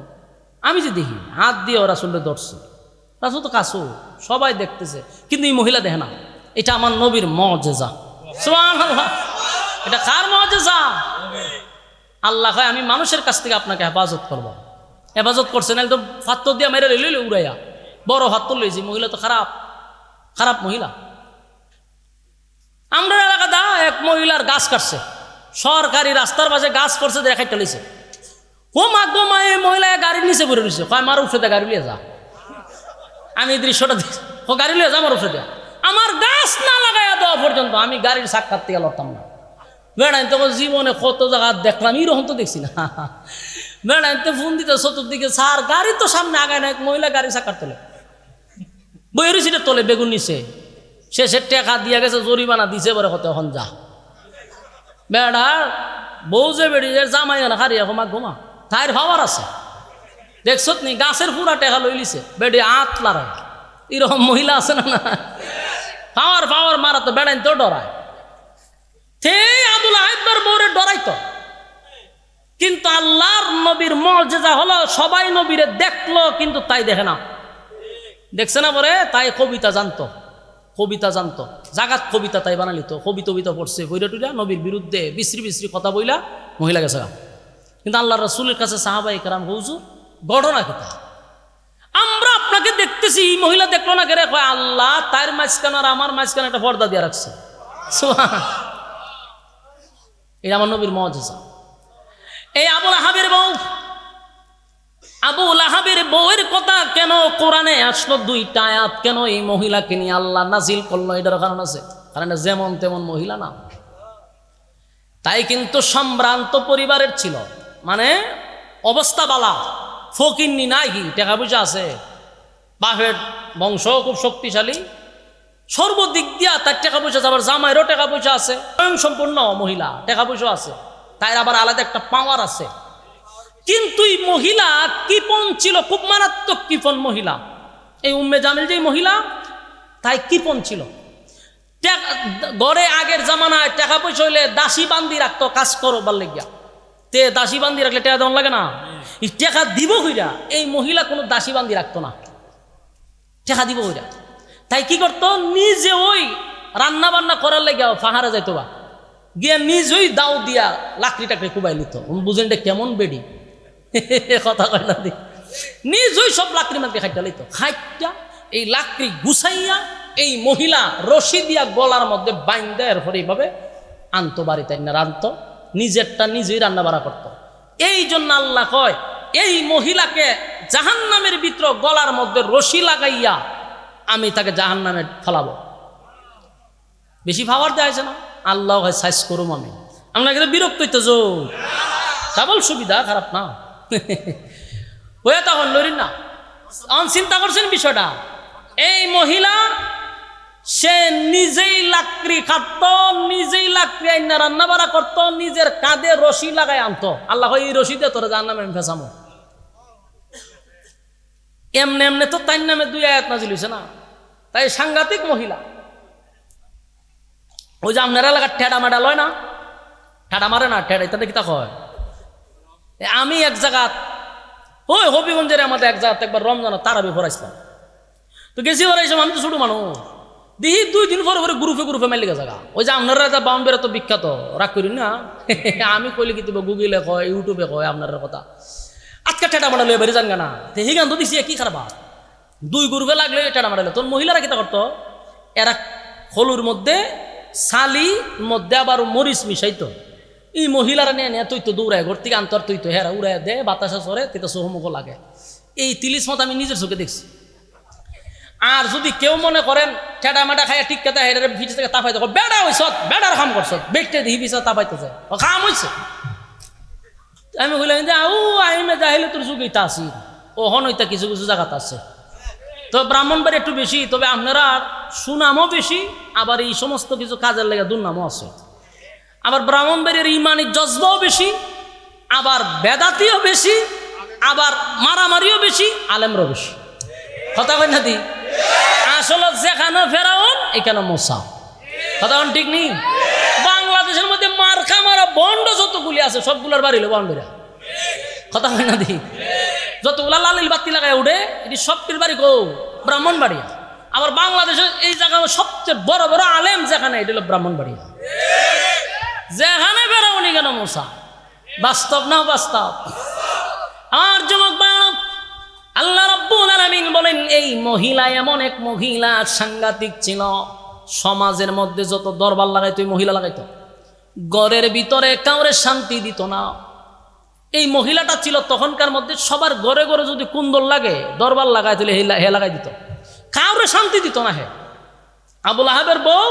আমি যে দেখি হাত দিয়ে রাসূলের ধরছে, রাসূল তো কাছু সবাই দেখতেছে, কিন্তু এই মহিলা দেখে না। এটা আমার নবীর মুআজিজা সুবহানাল্লাহ। এটা কার মুআজিজা? আল্লাহ কয় আমি মানুষের কাছ থেকে আপনাকে হেফাজত করব। হেফাজত করছেন একদম ফাত্তর দিয়া মেরে লইলে উড়াইয়া বড় ফাত্তর লইছি। মহিলা তো খারাপ খারাপ মহিলা। আমরা এলাকাটা এক মহিলার গাছ কাটছে, সরকারি রাস্তার পাশে গাছ করছে, দেখাই চলেছে। ও মাগো মা, এই মহিলা গাড়ির নিচে পড়ে রয়েছে, কয় আমার উঠে গাড়ি লিয়ে যা। আমি এই দৃশ্যটা দেখছি, ও গাড়ি লিয়ে যা আমার উঠে দেয়া। আমার গাছ না লাগাইয়া দেওয়া পর্যন্ত আমি গাড়ির সাক্ষাৎ থেকে লড়তাম না। বেড়াই তো জীবনে কত জায়গা দেখলাম, এরকম তো দেখছি না। বেড়াই তো ফোন দিতে চতুর্দিকে সার গাড়ি তো সামনে আগায় না, এক মহিলা গাড়ি সাক্ষাৎ তোলে বইয়ের সিটে তোলে বেগুন নিচে। সে টেকা দিয়ে গেছে, জরিমানা দিছে, বলে কত এখন যা। বেড়ার বউ যে বেড়ি জামাই না হারিয়া ঘুমা ঘুমা তাইর ভাবার আছে দেখছ নি, গাছের পুরা টেকা লই লিছে, বেড়ি আত লাড়ায়। এরকম মহিলা আছে না? না পাওয়ার মারা তো বেড়াইন তো ডরায়। তে আবুল আহেব্বার বউরে ডরাইতো, কিন্তু আল্লাহর নবীর মুআজিজা হলো সবাই নবীরে দেখলো কিন্তু তাই দেখে না। দেখছে না পরে তাই কবিতা জানতো জাগাত কবিতা তাই বানালি তো কবিতা পড়ছে বইরা টুইরা নবীর বিরুদ্ধে বিশ্রী কথা বইলা মহিলা গেছে। কিন্তু আল্লাহ রাসূলের কাছে সাহাবায়ে কেরাম হুজুর ঘটনা কিতা? আমরা আপনাকে দেখতেছি, এই মহিলা দেখলো না কেরে? কয় আল্লাহ তার মাঝখানে আর আমার মাঝখানে একটা পর্দা দিয়ে রাখছে। এটা আমার নবীর মুআজিজা। এই আবু লাহাবের বউয়ের কথা কেন কোরআনে আসলো? দুইটা আয়াত কেন এই মহিলাকে নিয়ে আল্লাহ নাজিল করলো? এটার কারণ আছে, কারণ যেমন তেমন মহিলা না। তাই কিন্তু সম্ভ্রান্ত পরিবারের ছিল, মানে অবস্থা বালা, ফকিন্নি নাই, কি টাকা পয়সা আছে, বাপের বংশ খুব শক্তিশালী, সর্বদিক দিয়া তার টাকা পয়সা আছে, আবার জামাইরও টাকা পয়সা আছে, স্বয়ং সম্পূর্ণ মহিলা, টাকা পয়সা আছে, তাই আবার আলাদা একটা পাওয়ার আছে। কিন্তু এই মহিলা কিপন ছিল, খুব মারাত্মক কিপন মহিলা। এই উম্মে জামিল যে মহিলা, তাই কিপন ছিল। গড়ে আগের জামানায় টাকা পয়সা হইলে দাসী বান্দি রাখতো কাজ করবার লেগিয়া। তে দাসী বান্দি রাখলে টাকা দেওয়ার লাগে না, এই টাকা দিব কইরা। এই মহিলা কোনো দাসী বান্দি রাখতো না, টাকা দিব কইরা। তাই কি করতো, নিজে ওই রান্না বান্না করার লেগিয়া ফাহারে যাইতো, বা গিয়া নিজেই দাও দিয়া লাকড়ি টাকড়ি কুবাই নিত। বুঝেন কেমন বেডি কথা কয় না, নিজেই সব লাকড়ি মাকড়ি খাইটা লইতো। খাইটা এই লাকড়ি গুছাইয়া এই মহিলা রশি দিয়া গলার মধ্যে বাইন্দা এরপরে এইভাবে আনতো বাড়িতে, না রানতো, নিজেরটা নিজেই রান্না বাড়া করতো। এই জন্য আল্লাহ কয় এই মহিলাকে জাহান্নামের ভিতর গলার মধ্যে রশি লাগাইয়া আমি তাকে জাহান্নামে ফেলাবো। বেশি পাওয়ার দেওয়া আছে না, আল্লাহ হয় সাইজ করুম আমি, আমরা কিন্তু বিরক্ত হইতে যো ডাবল সুবিধা, খারাপ না ওয়া তখন লড়িন না। চিন্তা করছেন বিষয়টা, এই মহিলা সে নিজেই লাকড়ি খাটত, নিজেই লাকড়ি আইনা রান্না বাড়া করতো, নিজের কাঁধে রশি লাগাই আনতো। আল্লাহ এই রশি দিয়ে তোরা জাহান্নামে আমি ফেসামো। এমনে এমনে তো তাই নামে 2 আয়াত নাজিল হইছে না, তাই সাংঘাতিক মহিলা। ওই যে আপনারা এলাকার ঠেডা মেডা লয় না, ঠেডা মারে না, ঠেডা ইত্যাদি কিতা কয়। আমি এক জায়গা ওই হবিগঞ্জের আমাদের এক জায়গাতে একবার রমজান তারাবি পড়াইছিলাম, তো গেছি পড়াইছিলাম। আমি তো ছোট মানুষ, দেখি 2 দিন পরে পরে গ্রুপে গ্রুপে মেলে জায়গা। ওই যে আপনারা যা বাউন্ডারি তো বিখ্যাত, রাগ করি না আমি কইলে কি দিব, গুগলে কয়, ইউটিউবে কয় আপনার কথা। আজকে ঠেটা মারা লয়ে বেরিয়ে যান না, হি গান তো দিছি কি খারাপ 2 গ্রুপে লাগলে ঠেটা মারালে। তোর মহিলারা কিতা করতো, এরা হলুর মধ্যে শালি মধ্যে আবার মরিচ মিশাইতো। এই মহিলারা নিয়ে তুই তো দৌড়ায় ঘর থেকে আন্তর, তুই তো হেরা উড়াই দে, বাতাসা সরে, তেটা সোহমুখ লাগে। এই 30 মত আমি নিজের চোখে দেখছি। আর যদি কেউ মনে করেন ঠেডা মেডা খাইয়া ঠিক কথা হেডারে ভিজ থেকে তাপাইতে বেড়া হইছ, বেড়ার কাম করছ, বেটে দিহি পিছা তাপাইতে যায়, কাম হইছে। আমি বললাম যে আউ আইমে যাইলে তোর যুগে তা আসি, ও হন হইতা কিছু কিছু জায়গাতে আছে। তো ব্রাহ্মণবাড়ি একটু বেশি, তবে আপনারা সুনামও বেশি, আবার এই সমস্ত কিছু কাজের লেগে দুর্নামও আছে। আবার ব্রাহ্মণবাড়ির ইমানি জজবাও বেশি, আবার বেদাতিও বেশি, আবার মারামারিও বেশি, আলেমরও বেশি। কথা কই না দি, আসলে যেখানে ফেরাউন এখানে মোসা। কথা ঠিক নেই। বাংলাদেশের মধ্যে মার্কা মারা বন্ড যতগুলি আছে সবগুলোর বাড়ি হলো বাউন্ডারিয়া। কথা কই না দি, যতগুলা লালিল বাতি লাগায় উঠে এটি সবটির বাড়ি গো ব্রাহ্মণবাড়িয়া। আবার বাংলাদেশের এই জায়গা সবচেয়ে বড় বড় আলেম যেখানে এটি হলো ব্রাহ্মণবাড়িয়া। যেখানে ফেরাউন কেন মোসা। বাস্তব না বাস্তব? আর যুবক বালক, আল্লাহ রাব্বুল আলামিন বলেন এই মহিলা এমন এক মহিলা সাংঘাতিক ছিল। সমাজের মধ্যে যত দরবার লাগাইতো এই মহিলা লাগাইতো, ঘরের ভিতরে কাউরে শান্তি দিত না। এই মহিলাটা ছিল তখনকার মধ্যে সবার ঘরে ঘরে যদি কুন্দল লাগে, দরবার লাগাই দিলে হে লাগাই দিত, কাউরে শান্তি দিত না। হে আবুল আহাবের বউ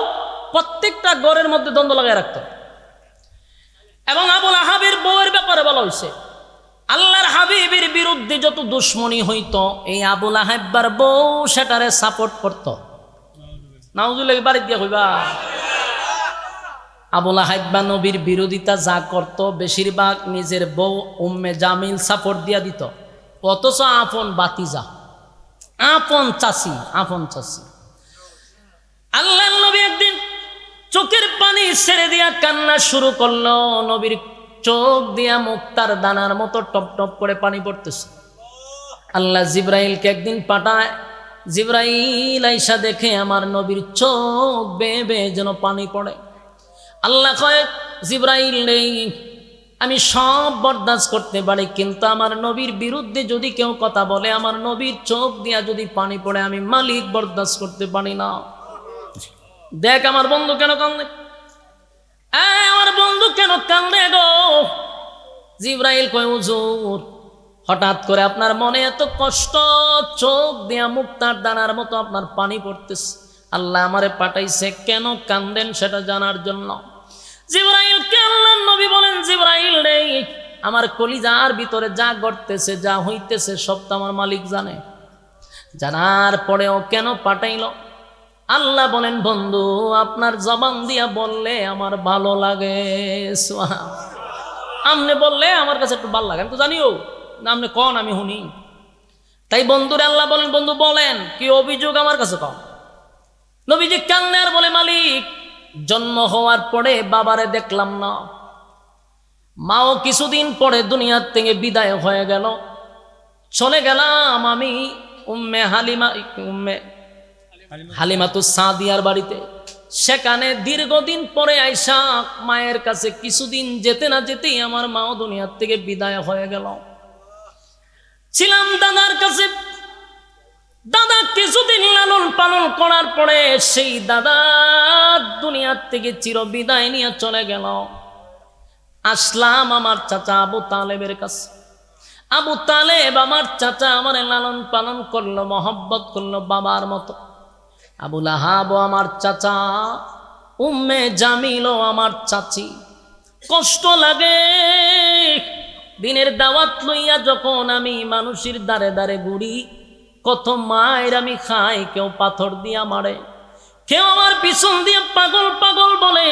প্রত্যেকটা ঘরের মধ্যে দ্বন্দ্ব লাগাই রাখত। এবং আবুল আহাবের বউয়ের ব্যাপারে বলা হয়েছে আল্লাহর হাবিবের বিরুদ্ধে যত দুশ্মনী হইতো এই আবুল আহাব্বার বউ সেটারে সাপোর্ট করত। নাউজুবিল্লাহ বাড়ি দিয়া কইবা। আবুল আহাব্বা নবীর বিরোধিতা যা করত বেশিরভাগ নিজের বউ উম্মে জামিল সাপোর্ট দিয়া দিত, অথচ আপন বাতিজা, আপন চাচি, আপন চাচি। আল্লাহর নবী একদিন চোখের পানি ছেড়ে দিয়া কান্না শুরু করলো। নবীর চোখ দিয়া মুক্তার দানার মতো টপ টপ করে পানি পড়তেছে। আল্লাহ জিব্রাইলকে একদিন পাঠায়, জিব্রাইল আইসা দেখে আমার নবীর চোখ বেয়ে বেয়ে যেন পানি পড়ে। আল্লাহ কয় জিব্রাইল নেই, আমি সব বরদাস্ত করতে পারি, কিন্তু আমার নবীর বিরুদ্ধে যদি কেউ কথা বলে, আমার নবীর চোখ দিয়া যদি পানি পড়ে, আমি মালিক বরদাস্ত করতে পারি না। দেখ আমার বন্ধু কেন কান্দে, আমার বন্ধু কেন কান্দে গো। জিব্রাইল কয় হুজুর হঠাৎ করে আপনার মনে এত কষ্ট, চোখ দিয়া মুক্তার দানার মতো আপনার পানি পড়তেছে, আল্লাহ আমারে পাঠাইছে কেন কান্দেন সেটা জানার জন্য। জিব্রাইলকে আল্লাহর নবী বলেন জিব্রাইল রে, আমার কলিজার ভিতরে যা ঘটতেছে যা হইতেছে সব তো আমার মালিক জানে, জানার পরেও কেন পাঠাইল? আল্লাহ বলেন বন্ধু আপনার জবান দিয়া বললে আমার ভালো লাগে, আমনে বললে আমার কাছে একটু ভালো লাগে, আমি তো জানিও না, আপনি কন আমি শুনি। তাই বন্ধুরে আল্লাহ বলেন বন্ধু বলেন কি অভিযোগ আমার কাছে কন। নবীজি কান্নে আর বলে মালিক জন্ম হওয়ার পরে বাবারে দেখলাম না, মাও কিছুদিন পরে দুনিয়ার থেকে বিদায় হয়ে গেল, চলে গেলাম আমি উম্মে হালিমাতুস সাদিয়ার বাড়িতে, সেখানে দীর্ঘদিন পরে আইসা মায়ের কাছে কিছুদিন যেতে না যেতেই আমার মাও দুনিয়ার থেকে বিদায় হয়ে গেল। ছিলাম দাদার কাছে, দাদা কিছুদিন লালন পালন করার পরে সেই দাদা দুনিয়ার থেকে চির বিদায় নিয়ে চলে গেল। আসলাম আমার চাচা আবু তালেবের কাছে। আবু তালেব আমার চাচা আমারে লালন পালন করলো, মহব্বত করলো বাবার মতো। আবু লাহাব আমার চাচা, উম্মে জামিল আমার চাচি। কষ্ট লাগে দিনের দাওয়াত লইয়া যখন আমি মানুষের দ্বারে দ্বারে ঘুরি, কত মায়ের আমি খাই, কেউ পাথর দিয়া মারে, কেউ আমার পিছন দিয়ে পাগল পাগল বলে,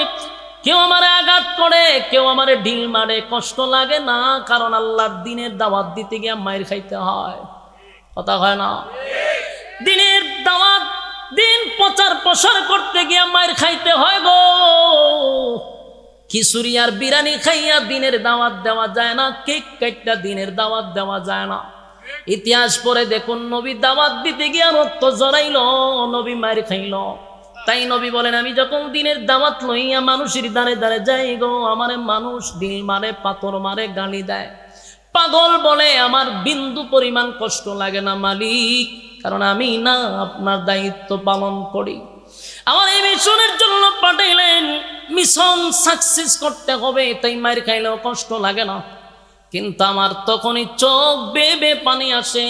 কেউ আমারে আঘাত করে, কেউ আমারে ঢিল মারে। কষ্ট লাগে না? কারণ আল্লাহর দিনের দাওয়াত দিতে গিয়ে মায়ের খাইতে হয়, কথা হয় না? দিনের দাওয়াত, দিন প্রচার প্রসার করতে গিয়ে মায়ের খাইতে হয় গো। খিচুড়ি আর বিরিয়ানি খাইয়া দিনের দাওয়াত দেওয়া যায় না, কেক কাইটা দিনের দাওয়াত দেওয়া যায় না। ইতিহাস পড়ে দেখুন, নবী দাওয়াত দিতে গিয়া রক্ত জড়াইল, নবী মায়ের খাইল। তাই নবী বলেন, আমি যখন দিনের দাওয়াত লইয়া মানুষের দ্বারে দ্বারে যাই গো, আমারে মানুষ ঢিল মারে, পাথর মারে, গালি দেয়, পাগল বলে, আমার বিন্দু পরিমাণ কষ্ট লাগে না মালিক, কারণ আমি না আপনার দায়িত্ব পালন করি। আমার এই মিশনের জন্য পাঠাইলেন, মিশন সাকসেস করতে হবে, তাই মায়ের খাইলেও কষ্ট লাগে না। কিন্তু আমার তখনই চোখ বেয়ে বেয়ে পানি আসে,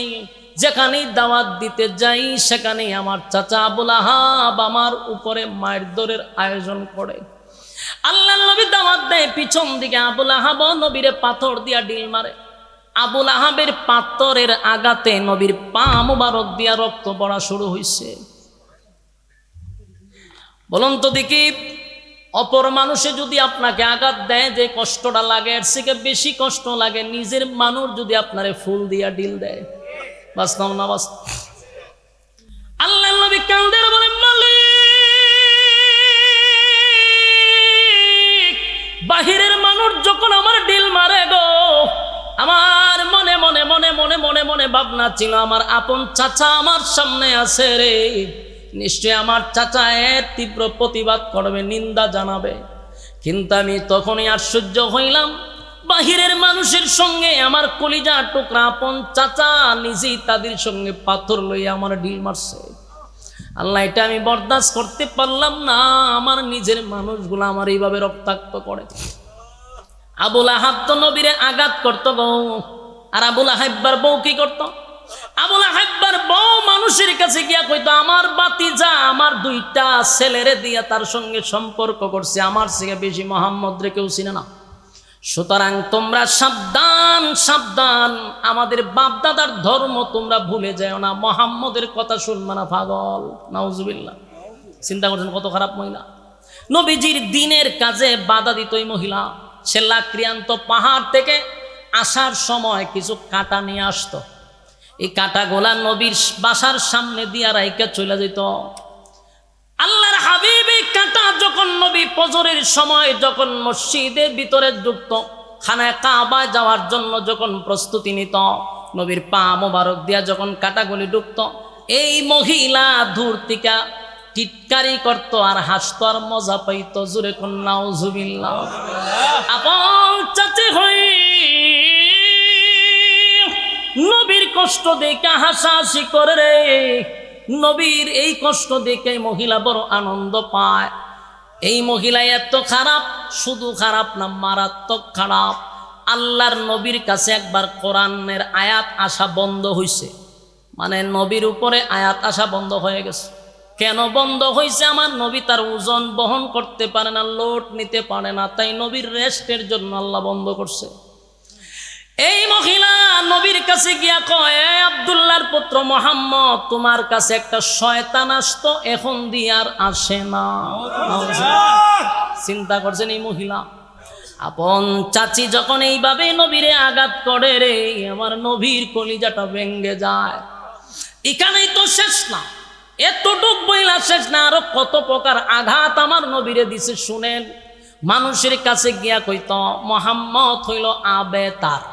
যেখানেই দাওয়াত দিতে যাই সেখানেই আমার চাচা আবু লাহাব আমার উপরে মায়ের দরের আয়োজন করে। আল্লাহর নবী দাওয়াত দেয়, পিছন দিকে আবু লাহাব নবীরে পাথর দিয়া ঢিল মারে। আবু লাহাবের পাথরের আঘাতে নবীর পা মুবারক দিয়া রক্ত পড়া শুরু হয়েছে। বলুন তো দেখি, অপর মানুষে যদি আপনাকে আঘাত দেয় যে কষ্টটা লাগে, এর থেকে বেশি কষ্ট লাগে নিজের মানুষ যদি আপনারে ফুল দিয়া ঢিল দেয়। বাস্তব না বাস্তব? আল্লাহর নবী কান্দের বলে, মালিক, বাহিরের মানুষ যখন আমার ঢিল মারে গো, আমার মনে মনে মনে মনে মনে মনে ভাবনা ছিল, আমার আপন চাচা আমার সামনে আছে রে, নিশ্চয় আমার চাচা এর তীব্র প্রতিবাদ করবে, নিন্দা জানাবে। কিন্তু আমি তখনই আশ্চর্য হইলাম, বাহিরের মানুষের সঙ্গে আমার কলিজা টুকরা আপন চাচা নিজেই তাদের সঙ্গে পাথর লইয়া আমার ঢিল মারছে। আল্লাহ, এটা আমি বরদাস্ত করতে পারলাম না, আমার নিজের মানুষগুলো আমার এইভাবে রক্তাক্ত করে। আবু লাহাব তো নবীরে আঘাত করতো গো, আর আবু লাহাব্বার বউ কি করতো? আবু লাহাব্বার বউ মানুষের কাছে গিয়া কইতো, আমার বাতিজা আমার দুইটা ছেলেরে দিয়া তার সঙ্গে সম্পর্ক করছে, আমার থেকে বেশি মোহাম্মদ রে কেউ চিনে না। সুতরাং তোমরা সাবধান সাবধান, আমাদের বাপদাদার ধর্ম তোমরা ভুলে যাও না, মোহাম্মদের কথা শুনবে না পাগল। নাউজুবিল্লাহ। চিন্তা করছেন কত খারাপ মহিলা। নবীজির দিনের কাজে বাধা দিত এই মহিলা। সে লাকড়িয়ান্ত পাহাড় থেকে আসার সময় কিছু কাঁটা নিয়ে আসতো, এই কাঁটাগুলা নবীর বাসার সামনে দিয়া রাইকা চলে যেত। আল্লাহর হাবিব এই কাঁটা যখন নবী ফজরের সময় যখন মসজিদের ভিতরে ঢুকত, খানায় কাবায় যাওয়ার জন্য যখন প্রস্তুতি নিত, নবীর পা মোবারক দিয়া যখন কাঁটাগুলি ঢুকত, এই মহিলা দূর থেকে টিটকারি করত আর হাসত আর মজা পাইত। জোরে কোন নাউজুবিল্লাহ। আপন চাচি হই নবীর কষ্ট দেখে হাসাহাসি করে রে। নবীর এই কষ্ট দেখে মহিলা বড় আনন্দ পায়। এই মহিলা এত খারাপ, শুধু খারাপ না, মারাত্মক খারাপ। আল্লাহর নবীর কাছে একবার কোরআনের আয়াত আসা বন্ধ হয়েছে, মানে নবীর উপরে আয়াত আসা বন্ধ হয়ে গেছে। কেন বন্ধ হয়েছে? আমার নবী তার ওজন বহন করতে পারে না, লোড নিতে পারে না, তাই নবীর রেস্টের জন্য আল্লাহ বন্ধ করছে। এই মহিলা নবীর কাছে গিয়া কয়, আব্দুল্লাহর পুত্র মোহাম্মদ, তোমার কাছে একটা শয়তান আসতো, এখন দিয়ে আর আসে না। চিন্তা করছেন এই মহিলা? আপন চাচি যখন এইভাবে নবীরে আঘাত করে রে, আমার নবীর কলিজাটা ভেঙ্গে যায়। এখানেই তো শেষ না, এতটুক বইলা শেষ না, আরো কত প্রকার আঘাত আমার নবীরে দিছে শুনেন। মানুষের কাছে গিয়া কইত, মোহাম্মদ হইল আবেতার।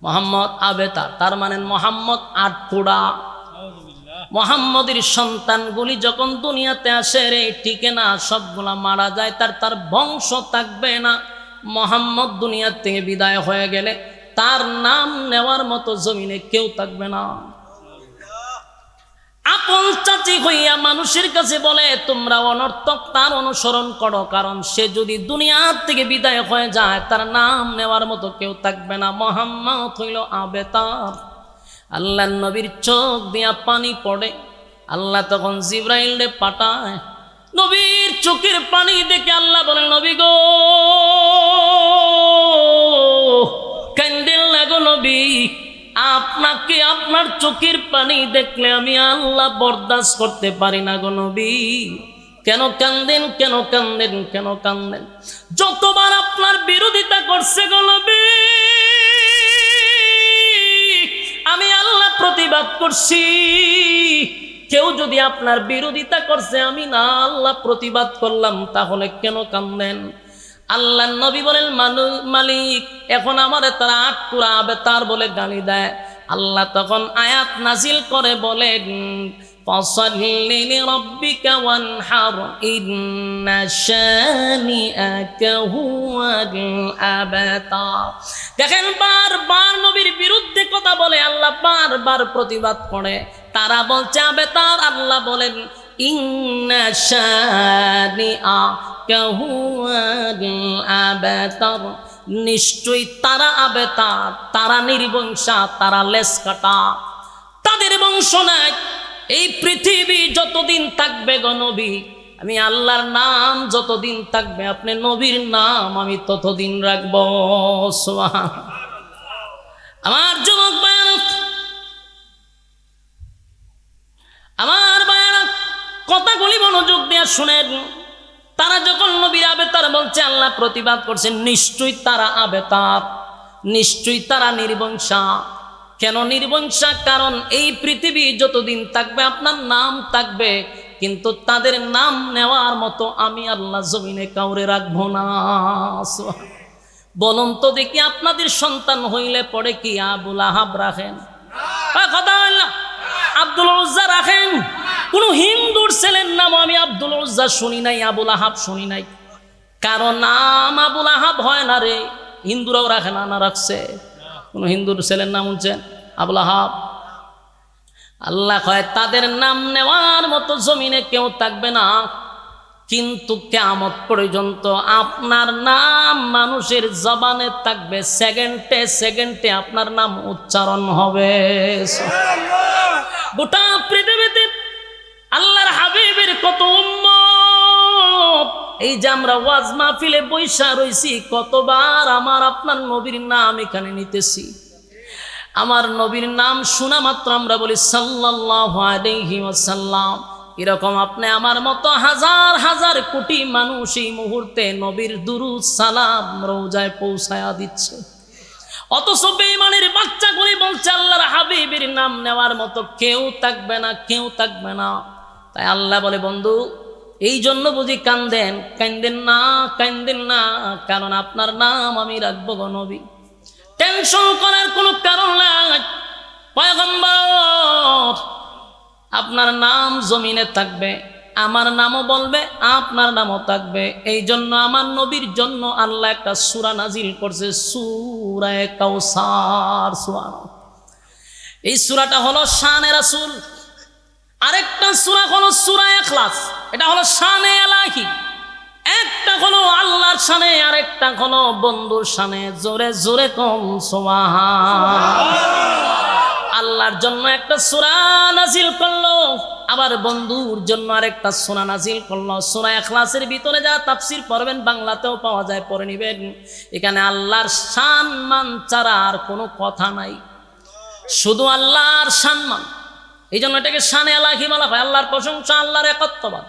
মোহাম্মদ আবেতার, তার মানে মোহাম্মদ আটকুড়া। মোহাম্মদের সন্তানগুলি যখন দুনিয়াতে আসে রে, টিকে না, সবগুলা মারা যায়, তার বংশ থাকবে না। মোহাম্মদ দুনিয়ার থেকে বিদায় হয়ে গেলে তার নাম নেওয়ার মতো জমিনে কেউ থাকবে না। আপন চাচি হইয়া মানুষের কাছে বলে তোমরা অনর্থক তার অনুসরণ করো, কারণ সে যদি দুনিয়ার থেকে বিদায় হয়ে যায় তার নাম নেওয়ার মতো কেউ থাকবে না। মুহাম্মদ হইল আবেতার। আল্লাহর নবীর চোখ দিয়া পানি পড়ে। আল্লাহ তখন জিবরাইলে পাঠায়। নবীর চোখের পানি দেখে আল্লাহ বলেন, নবী গো কান্দেন না গো নবী, আপনাকে আপনার চোখের পানি দেখলে আমি আল্লাহ বরদাস্ত করতে পারি না গো নবী। কেন কান্দেন, কেন কান্দেন, কেন কান্দেন? যতবার আপনার বিরোধিতা করছে গো নবী, আমি আল্লাহ প্রতিবাদ করছি। কেউ যদি আপনার বিরোধিতা করছে, আমি না আল্লাহ প্রতিবাদ করলাম, তাহলে কেন কান্দেন? আল্লাহ নবী বলেন, মালিক এখন আমারে তারা আটকুরা আবেতার বলে গালি দেয়। আল্লাহ তখন আয়াত নাজিল করে বলেন, ফাসাল্লি লিরাব্বিকা ওয়ানহার ইন্না শানিআকা হুয়াল আবতার। দেখেন বারবার নবীর বিরুদ্ধে কথা বলে, আল্লাহ বারবার প্রতিবাদ করে। তারা বলছে আবেতার, আল্লাহ বলেন ইন্না শানিআকা হুয়াল আবতার, নিশ্চয়ই তারা আবেতার, তারা নির্বংশা, তারা লেস কাটা, তাদের বংশ নাই। এই পৃথিবী যতদিন থাকবে গো নবী, আমি আল্লাহর নাম যতদিন থাকবে, আপনি নবীর নাম আমি ততদিন রাখবো। সুবহানাল্লাহ। আমার যুবক ভাইরা, আমার ভাইরা, কথাগুলি মনোযোগ দিয়ে শুনেন। তারা যখন নবীর আবেতার বলছে, আল্লাহ প্রতিবাদ করছেন, নিশ্চয়ই তারা আবেতার, নিশ্চয়ই তারা নির্বংশা। কেন নির্বংশা? কারণ এই পৃথিবী যতদিন থাকবে আপনার নাম থাকবে, কিন্তু তাদের নাম নেওয়ার মতো আমি আল্লাহ জমিনে কাউরে রাখবো না। বলুন তো দেখি, আপনাদের সন্তান হইলে পরে কি আবুল আহাব রাখেন? কথা হইল না? আব্দুল উজ্জা রাখেন? কোন হিন্দুর ছেলের নাম আমি আব্দুল উজ্জা শুনি নাই, আবুল আহাব শুনি নাই। কারণ নাম আবুল আহাব হয় না রে। হিন্দুরাও রাখে না, না রাখছে? কোন হিন্দুর ছেলের নাম হচ্ছেন আবুল আহাব? আল্লাহ কয় তাদের নাম নেওয়ার মতো জমিনে কেউ থাকবে না, কিন্তু কিয়ামত পর্যন্ত আপনার নাম মানুষের জবানে থাকবে। সেকেন্ডে সেকেন্ডে আপনার নাম উচ্চারণ হবে। গোটা পৃথিবীতে আল্লাহর হাবিবের কত উম্মত, এই যে আমরা ওয়াজ মাহফিলে বৈশা রইছি, কতবার আমার আপনার নবীর নাম এখানে নিতেছি। আমার নবীর নাম শোনা মাত্র আমরা বলি সাল্লাল্লাহু আলাইহি ওয়াসাল্লাম। এরকম আপনি আমার মতো হাজার হাজার কোটি মানুষ এই মুহূর্তে নবীর দুরূদ সালাম রওজায় পৌঁছায়া দিচ্ছে। অথচ বেঈমানের বাচ্চাগুলি বলছে আল্লাহর হাবিবের নাম নেওয়ার মতো কেউ থাকবে না, কেউ থাকবে না। তাই আল্লাহ বলে, বন্ধু এই জন্য বুঝি কান্দেন? কান্দেন না, কান্দেন না, কারণ আপনার নাম আমি রাখবো গো নবী। টেনশন করার কোনো কারণ নাই। পয়গম্বর আপনার নাম জমিনে থাকবে, আমার নামও বলবে, আপনার নামও থাকবে। এই জন্য আমার নবীর জন্য আল্লাহ একটা সূরা নাজিল করছে, সূরা কাউসার। সুবহানাল্লাহ। এই সূরাটা হলো শানে রাসূল। আরেকটা সূরা হলো সূরা ইখলাস, এটা হলো শানে ইলাহি। একটা হলো আল্লাহর শানে, আরেকটা হলো বন্ধুর শানে। জোরে জোরে কম সুবহানাল্লাহ। আল্লাহর জন্য একটা সূরা নাজিল করলো, আবার বন্ধুর জন্য আরেকটা সূরা নাজিল করলো। সূরা ইখলাসের ভিতরে যা তাফসীর পড়বেন, বাংলাতেও পাওয়া যায়, পড়ে নিবেন। এখানে আল্লাহর সম্মান ছাড়া আর কোনো কথা নাই, শুধু আল্লাহর সম্মান। এই জন্য এটাকে শানে ইলাহি বলা হয়। আল্লাহর প্রশংসা, আল্লাহর একত্ববাদ,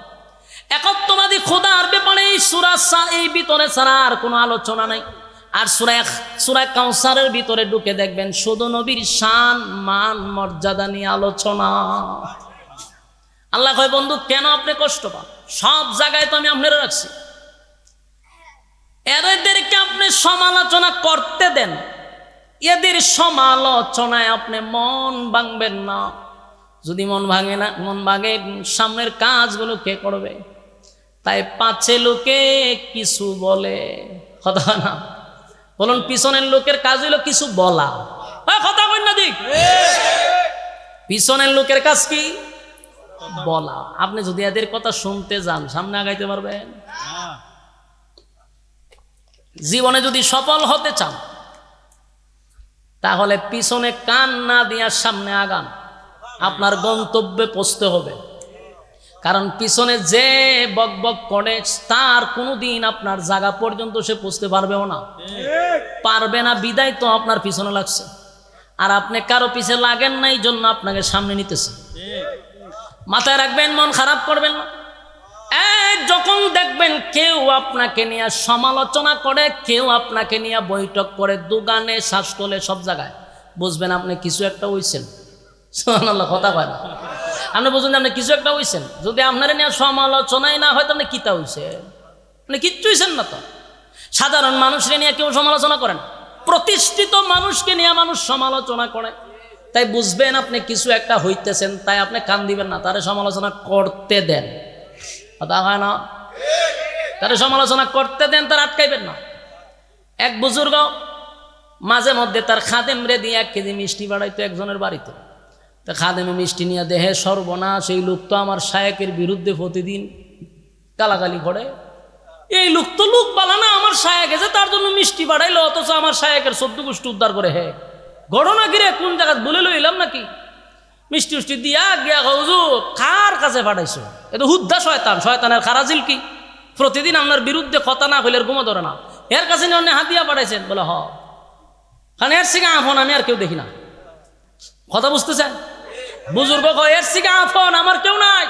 একত্ববাদী খোদার ব্যাপারে এই সূরা এই ভিতরে ছাড়া আর কোনো আলোচনা নাই। আর সূরা কাউসারের ভিতরে ঢুকে দেখবেন শুধু নবীর শান, মান, মর্যাদা নিয়ে আলোচনা। আল্লাহ কয়, বন্ধু কেন আপনি কষ্ট পান? সব জায়গায় তো আমি আপনারা রাখছি, এদেরকে আপনি সমালোচনা করতে দেন। এদের সমালোচনায় আপনি মন ভাঙবেন না। যদি মন ভাঙে না, মন ভাঙে, সামনের কাজগুলো কে করবে? তাই পাছে লোকে কিছু বলে, কথা না বলুন, পিছনের লোকের কাজ হইলো কিছু বলা। কথা কই না দিক, পিছনের লোকের কাজ কি? বলা। আপনি যদি এদের কথা শুনতে যান সামনে আগাইতে পারবেন? জীবনে যদি সফল হতে চান তাহলে পিছনে কান না দিয়া সামনে আগান, আপনার গন্তব্যে পৌঁছতে হবে। কারণ পিছনে যে বক বক করে তার কোনোদিন আপনার জায়গা পর্যন্ত সে পৌঁছতে পারবেও না, পারবে না, বিদায় তো আপনার পিছনে লাগছে। আর আপনি কারো পিছে লাগেন না, এই জন্য আপনাকে সামনে নিতেছে। মাথায় রাখবেন, মন খারাপ করবেন না। যখন দেখবেন কেউ আপনাকে নিয়ে সমালোচনা করে, কেউ আপনাকে নিয়ে বৈঠক করে, দোকানে, শ্বাসতলে, সব জায়গায়, বুঝবেন আপনি কিছু একটা হইছেন। সুবহানাল্লাহ, কথা কয় না। আপনি বুঝুন আপনি কিছু একটা হইছেন। যদি আপনার নিয়ে সমালোচনাই না হয়, তো আপনি কিতা হইছে? আপনি কিচ্ছু হইছেন না তো। সাধারণ মানুষকে নিয়ে কেউ সমালোচনা করেন, প্রতিষ্ঠিত মানুষকে নিয়ে মানুষ সমালোচনা করে, তাই বুঝবেন আপনি কিছু একটা হইতেছেন। তাই আপনি কান দিবেন না, তারে সমালোচনা করতে দেন। কথা হয় না? তারে সমালোচনা করতে দেন, তার আটকাইবেন না। এক বুজুর্গ মাঝে মধ্যে তার খাদেম রে দিয়ে 1 কেজি মিষ্টি বাড়াইতো একজনের বাড়িতে। তা খাদেমে মিষ্টি নিয়ে দেহে সর্বনাশ, এই লোক তো আমার শায়েকের বিরুদ্ধে প্রতিদিন গালাগালি করে। এই লোক তো লোক বালা না, আমার শায়েক এসে তার জন্য মিষ্টি বাড়াইলো, অথচ আমার শায়েকের 14 গোষ্ঠী উদ্ধার করে। হে ঘটনা কিরে, কোন জায়গা বলে লইলাম নাকি? মিষ্টি উষ্টি দিয়া গিয়া হুজুর কার কাছে পাঠাইছো? এটা হুদ্দা শয়তান, শয়তানের খারাজিল কি? প্রতিদিন আপনার বিরুদ্ধে কথা না হইলে ঘুমো ধরে না, এর কাছে নিয়ে হাত দিয়া পাঠাইছেন। বলে হ, কারণ এর সিগা আফন আমি আর কেউ দেখি না। কথা বুঝতেছেন? বুজুর্গ কয় এর সিগা আফন আমার কেউ নাই।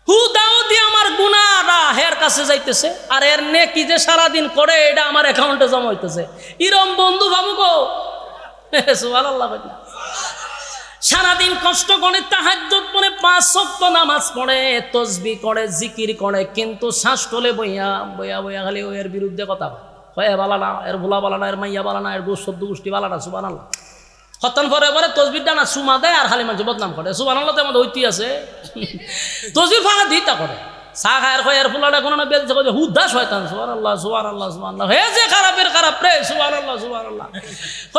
হুদাও দিয়ে আমার গুনাহটা হের কাছে যাইতেছে, আর এর নেকি যে সারাদিন করে এটা আমার অ্যাকাউন্টে জমা হইতেছে। ইরম বন্ধু ভাবু গো, সুবহানাল্লাহ। সারাদিন কষ্ট করে, তাহাজ্জুদ পড়ে, 5 ওয়াক্ত নামাজ পড়ে, তাসবিহ করে, জিকির করে, কিন্তু শ্বাস তোলে বইয়া বইয়া বইয়া খালি এর বিরুদ্ধে কথা কয়। বালা না, এর ভোলা বালা না, এর মাইয়া বালা না, এর 14 গোষ্ঠী বালা না। সুবহানাল্লাহ। খতম পরে পরে তসবিরটা না সুমা দেয় আর খালি মানুষ বদনাম করে। সুবহানাল্লাহ, তো আমাদের ঐতি আছে। তসবির ফাঁকা দিতা করে, চা খায়ের কয় এর ফুলাটা কোনো না বেঁধেছে, হুদ্দা শয়তান। সুবহানাল্লাহ, সুবহানাল্লাহ, সুবহানাল্লাহ। হে যে খারাপের খারাপ রে, সুবহানাল্লাহ, সুবহানাল্লাহ।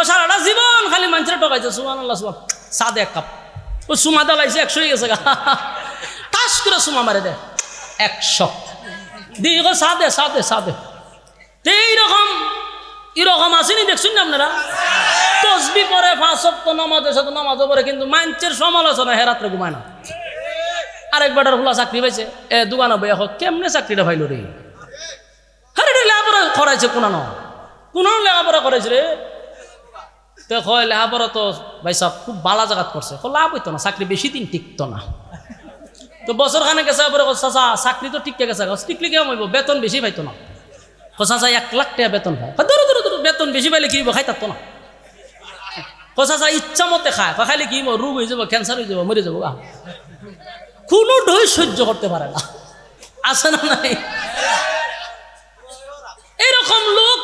সারাটা জীবন খালি মানুষের ঠকাইছে। সুবহানাল্লাহ, সুবহান। চা দে 1 কাপ, ও সুমা দালাইছে 100 হয়ে গেছে, টাস করে সুমা মারে দে 100 দিয়ে চা দে, চা দে, চা দে। এইরকম এরকম আসেনি, দেখছেন না আপনারা? তসবি পরে 5 ওয়াক্ত নামাজের সাথে নামাজও পড়ে, কিন্তু মানুষের সমালোচনা হে রাত্রে ঘুমায় না। আরেকবার ফুলা চাকরি পাইছে, দোকানে বইয়া হোক কেমনে চাকরিটা পাইল রে? আরে লেখাপড়া করাইছে, কোন লেখাপড়া করাইছে রে? তো হয় লেখাপড়া তো ভাই সব খুব বালা জায়গাত করছে, লাভ হইতো না, চাকরি বেশি দিন টিকতো না। তো বছর খানে গেছে, চাচা চাকরি তো টিকে গেছে, টিকলে কেমন হইব? বেতন বেশি পাইতো না। চাচা 1 লাখ টাকা বেতন পায়। বেতন বেশি পাইলে কি হইব? খাই থাকতো না। চাচা ইচ্ছা মতে খায়, খাইলে কি রোগ হয়ে যাবো, ক্যান্সার হয়ে যাবো, মরে যাবো। কোনো ঢই সহ্য করতে পারে না, আছে না নাই? এরকম লোক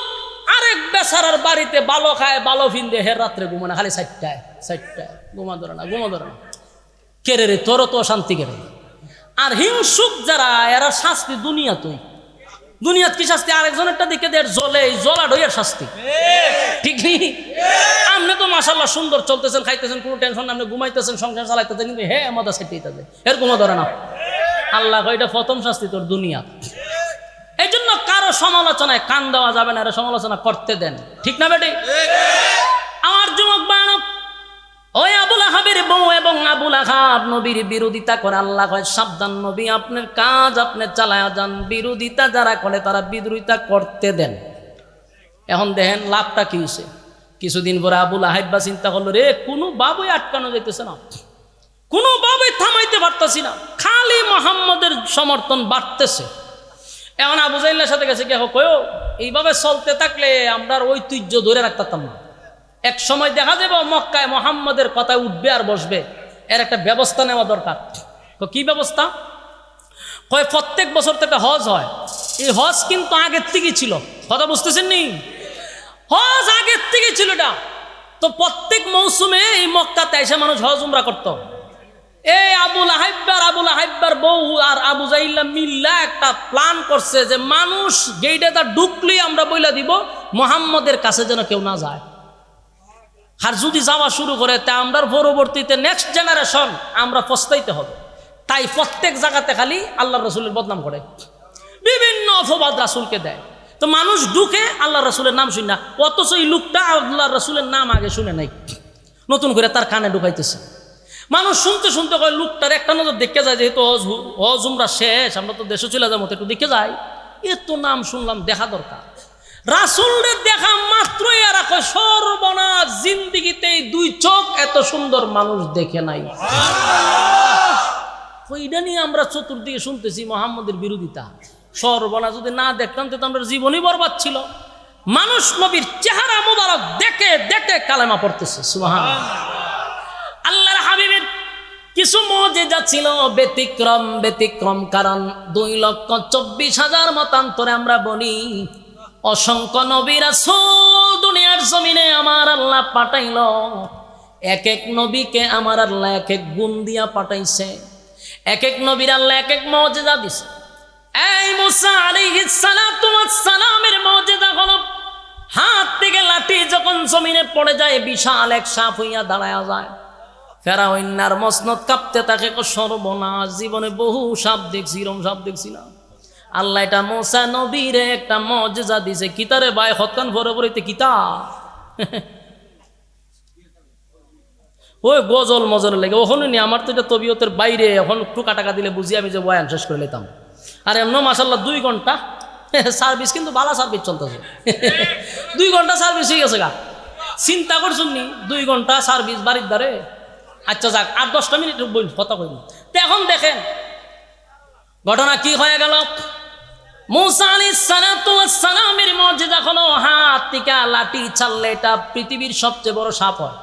আরেক বেচারার বাড়িতে ভালো খায়, ভালো ফিন্দে, হের রাত্রে ঘুমো না, খালি 4টায় ঘুমা ধরে না, কেড়ে রে, তোরও তো শান্তি কেড়ে। আর হিংসুক যারা, এরা শাস্তি দুনিয়াত কি শাস্তি? আরেকজনেরটা দিকে দেয় জ্বলে, জ্বলা ঢইয়ার শাস্তি, ঠিক নেই? আপনি তো মাশাআল্লাহ সুন্দর চলতেছেন, খাইতেছেন, কোনো টেনশন, আপনি ঘুমাইতেছেন, সংসার চালাইতেছেন, কিন্তু হে আমাদের সেটাইতেছে, এর ঘুমা ধরে না। আল্লাহ এটা প্রথম শাস্তি তোর দুনিয়া। এই জন্য কারো সমালোচনায় কান দেওয়া যাবে না, এরা সমালোচনা করতে দেন, ঠিক না বেটি? আমার যুবক বানব, ওই আবুল আহাবের বউ এবং আবুল আহাব নবীর বিরোধিতা করে। আল্লাহ কয় সাবধান নবী, আপনার কাজ আপনি চালায়া যান, বিরোধিতা যারা করে তারা বিরোধিতা করতে দেন। এখন দেখেন লাভটা কি হয়েছে। কিছুদিন পরে আবুল আহাব চিন্তা করলো, রে কোনো বাবুই আটকানো যাইতেছে না, কোনো বাবুই থামাইতে পারতেছি না, খালি মুহাম্মদের সমর্থন বাড়তেছে। এখন আবু জাহেলের সাথে গেছে, কে কয়ো এইভাবে চলতে থাকলে আমরা ঐতিহ্য ধরে রাখতাম না, এক সময় দেখা যাবে মক্কায় মুহাম্মদের কথা উঠবে আর বসবে, এর একটা ব্যবস্থা নেওয়া দরকার। কি ব্যবস্থা? কয় প্রত্যেক বছর তো একটা হজ হয়, এই হজ কিন্তু আগের থেকেই ছিল। কথা বুঝতেছেন নি? হজ আগের থেকে ছিল এটা। তো প্রত্যেক মৌসুমে এই মক্কাতে এসে মানুষ হজ উমরা করত। এই আবুল আহাব্বার বউ আর আবু জাহিল মিল্লা একটা প্ল্যান করছে যে মানুষ গেইটে তা ঢুকলেই আমরা বইলা দিব মুহাম্মদের কাছে যেন কেউ না যায়। আর যদি যাওয়া শুরু করে তা আমরা পরবর্তীতে নেক্সট জেনারেশন আমরা পস্তাইতে হবে। তাই প্রত্যেক জায়গাতে খালি আল্লাহ রসুলের বদনাম করে, বিভিন্ন অপবাদ রাসূলকে দেয়। তো মানুষ ঢুকে আল্লাহ রসুলের নাম শুনে না, অথচ এই লোকটা আল্লাহ রসুলের নাম আগে শুনে নাই, নতুন করে তার কানে ঢুকাইতেছে। মানুষ শুনতে শুনতে কয় লোকটার একটা নজর দেখে যায়, যেহেতু হজ উমরা শেষ, আমরা তো দেশে চলে যাবো, একটু দেখে যাই, এর তো নাম শুনলাম, দেখা দরকার। রাসূলের দেখা মাত্রই এরা কয় সর্বনাশ, জিন্দিগিতে দুই চোখ এত সুন্দর মানুষ দেখে নাই। ওইটা নিয়ে আমরা চতুর্দিকে শুনতেছি মুহাম্মদের বিরোধিতা। সর্বনাশ, যদি না দেখতাম তো আমরা জীবনই বরবাদ ছিল। মানুষ নবীর চেহারা মোবারক দেখে দেখে কালেমা পড়তেছে, সুবহানাল্লাহ। আল্লাহর হাবিবের কিছু মুজিজা ছিল ব্যতিক্রম ব্যতিক্রম, কারণ 2,24,000 মতান্তরে আমরা বলি অসংখ্য নবী রাসূল দুনিয়ার জমিনে আমার আল্লাহ পাঠাইল। এক এক নবীকে আমার আল্লাহ এক এক গুণ দিয়া পাঠাইছে, এক এক নবীর আল্লাহ এক এক মুজিজা দিছে। এই মুসা আলাইহিস সালাতু ওয়াস সালামের মুজিজা হলো হাত থেকে লাঠি যখন জমিনে পড়ে যায় বিশাল এক সাপ হইয়া দাঁড়ায়া যায়। ফেরাউন্নার মসনদ কাঁপতে থাকে, সর্বনাশ, জীবনে বহু সাপ দেখছি, এরকম সাপ দেখছি না। আল্লাহ এটা মুসা নবীরে একটা মুজিজা দিছে। কিতারে ভাই হত্যান বরাবরইতে কিতা ওই গজল মজল লেগে ওখানে নি, আমার তো এটা তবিয়তের বাইরে। এখন টুকা টাকা দিলে বুঝি আমি যে বয়ান শেষ করে নিতাম। আর এমন মাশাআল্লাহ 2 ঘন্টা সার্ভিস, কিন্তু ভালো সার্ভিস চলতেছে। 2 ঘন্টা সার্ভিস হয়ে গেছে গা, চিন্তা করছুন নি, 2 ঘন্টা সার্ভিস বাড়ির দ্বারে। আচ্ছা যাক, 8-10টা মিনিট বই কথা কইনি। তো এখন দেখেন ঘটনা কি হয়ে গেল। মুসা আলাইহিস সালাতু ওয়াস সালামের মুজিজা হলো হাত থেকে লাঠি ছাড়লে এটা পৃথিবীর সবচেয়ে বড় সাপ হয়।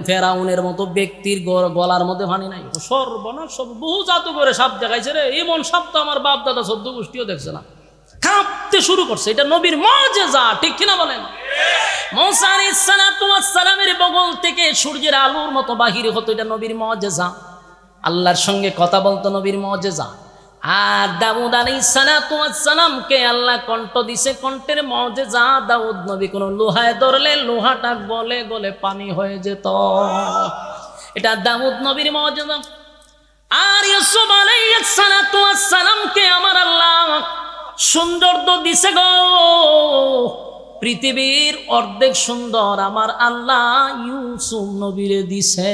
ফেরাউনের মতো ব্যক্তির গলার মধ্যে পানি নাই। সর্বনাশ, সব বহু জাদু করে সাপ দেখাইছে রে, এমন সাপ তো আমার বাপ দাদা 14 গোষ্ঠীও দেখছে না। কাঁপতে শুরু করছে, এটা নবীর মুজিজা, ঠিক কিনা বলেন? মুসা আলাইহিস সালাতু ওয়াস সালামের বগল থেকে সূর্যের আলোর মতো বাহির হতো, এটা নবীর মুজিজা। আল্লাহর সঙ্গে কথা বলতো, নবীর মুজিজা। আর দাউদ আলাইহিস সালাতু ওয়াস সালামকে আল্লাহ কণ্ঠ দিছে, কণ্ঠের মুজিজা। দাউদ নবী কোন লোহায় ধরলে লোহাটা গলে গলে পানি হয়ে যেত, এটা দাউদ নবীর মুজিজা। আর ইউসুফ আলাইহিস সালাতু ওয়াস সালামকে আমার আল্লাহ সৌন্দর্য দিছে গো, পৃথিবীর অর্ধেক সুন্দর আমার আল্লাহ ইউসুফ নবীরে দিছে।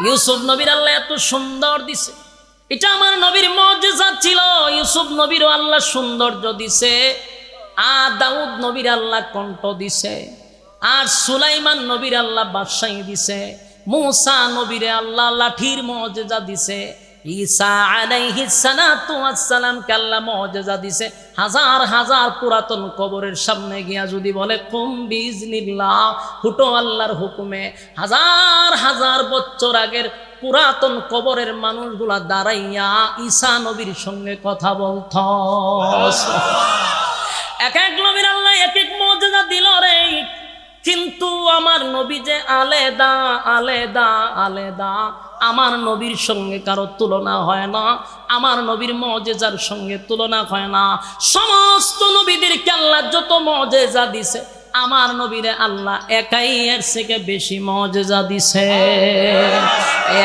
ইউসুফ নবীর আল্লাহ এত সুন্দর দিছে, এটা আমার নবীর মুজিজা ছিল। ইউসুফ নবীরও আল্লাহ সৌন্দর্য দিছে, আর দাউদ নবীর আল্লাহ কণ্ঠ দিছে, আর সুলাইমান নবীর আল্লাহ বাদশাহী দিছে, মুসা নবীরে আল্লাহ লাঠির মুজিজা দিছে, ঈসা আলাইহিস সালাতু ওয়াস সালামকে আল্লাহ মুজিজা দিছে। হাজার হাজার পুরাতন কবরের সামনে গিয়া যদি বলে কুম বিইজনিল্লাহ, হুটো আল্লাহর হুকুমে, হাজার হাজার বছর আগের পুরাতন কবরের মানুষগুলা দাঁড়াইয়া ঈসা নবীর সঙ্গে কথা বলত। এক এক নবীর আল্লাহ এক এক মুজিজা দিল রে, কিন্তু আমার নবী যে আলাদা আলাদা আলাদা, আমার নবীর সঙ্গে কারো তুলনা হয় না, আমার নবীর মুজিজার সঙ্গে তুলনা হয় না। সমস্ত নবীদেরকে আল্লাহ যত মুজিজা দিছে, আমার নবীরে আল্লাহ একাই এর থেকে বেশি মুজিজা দিছে।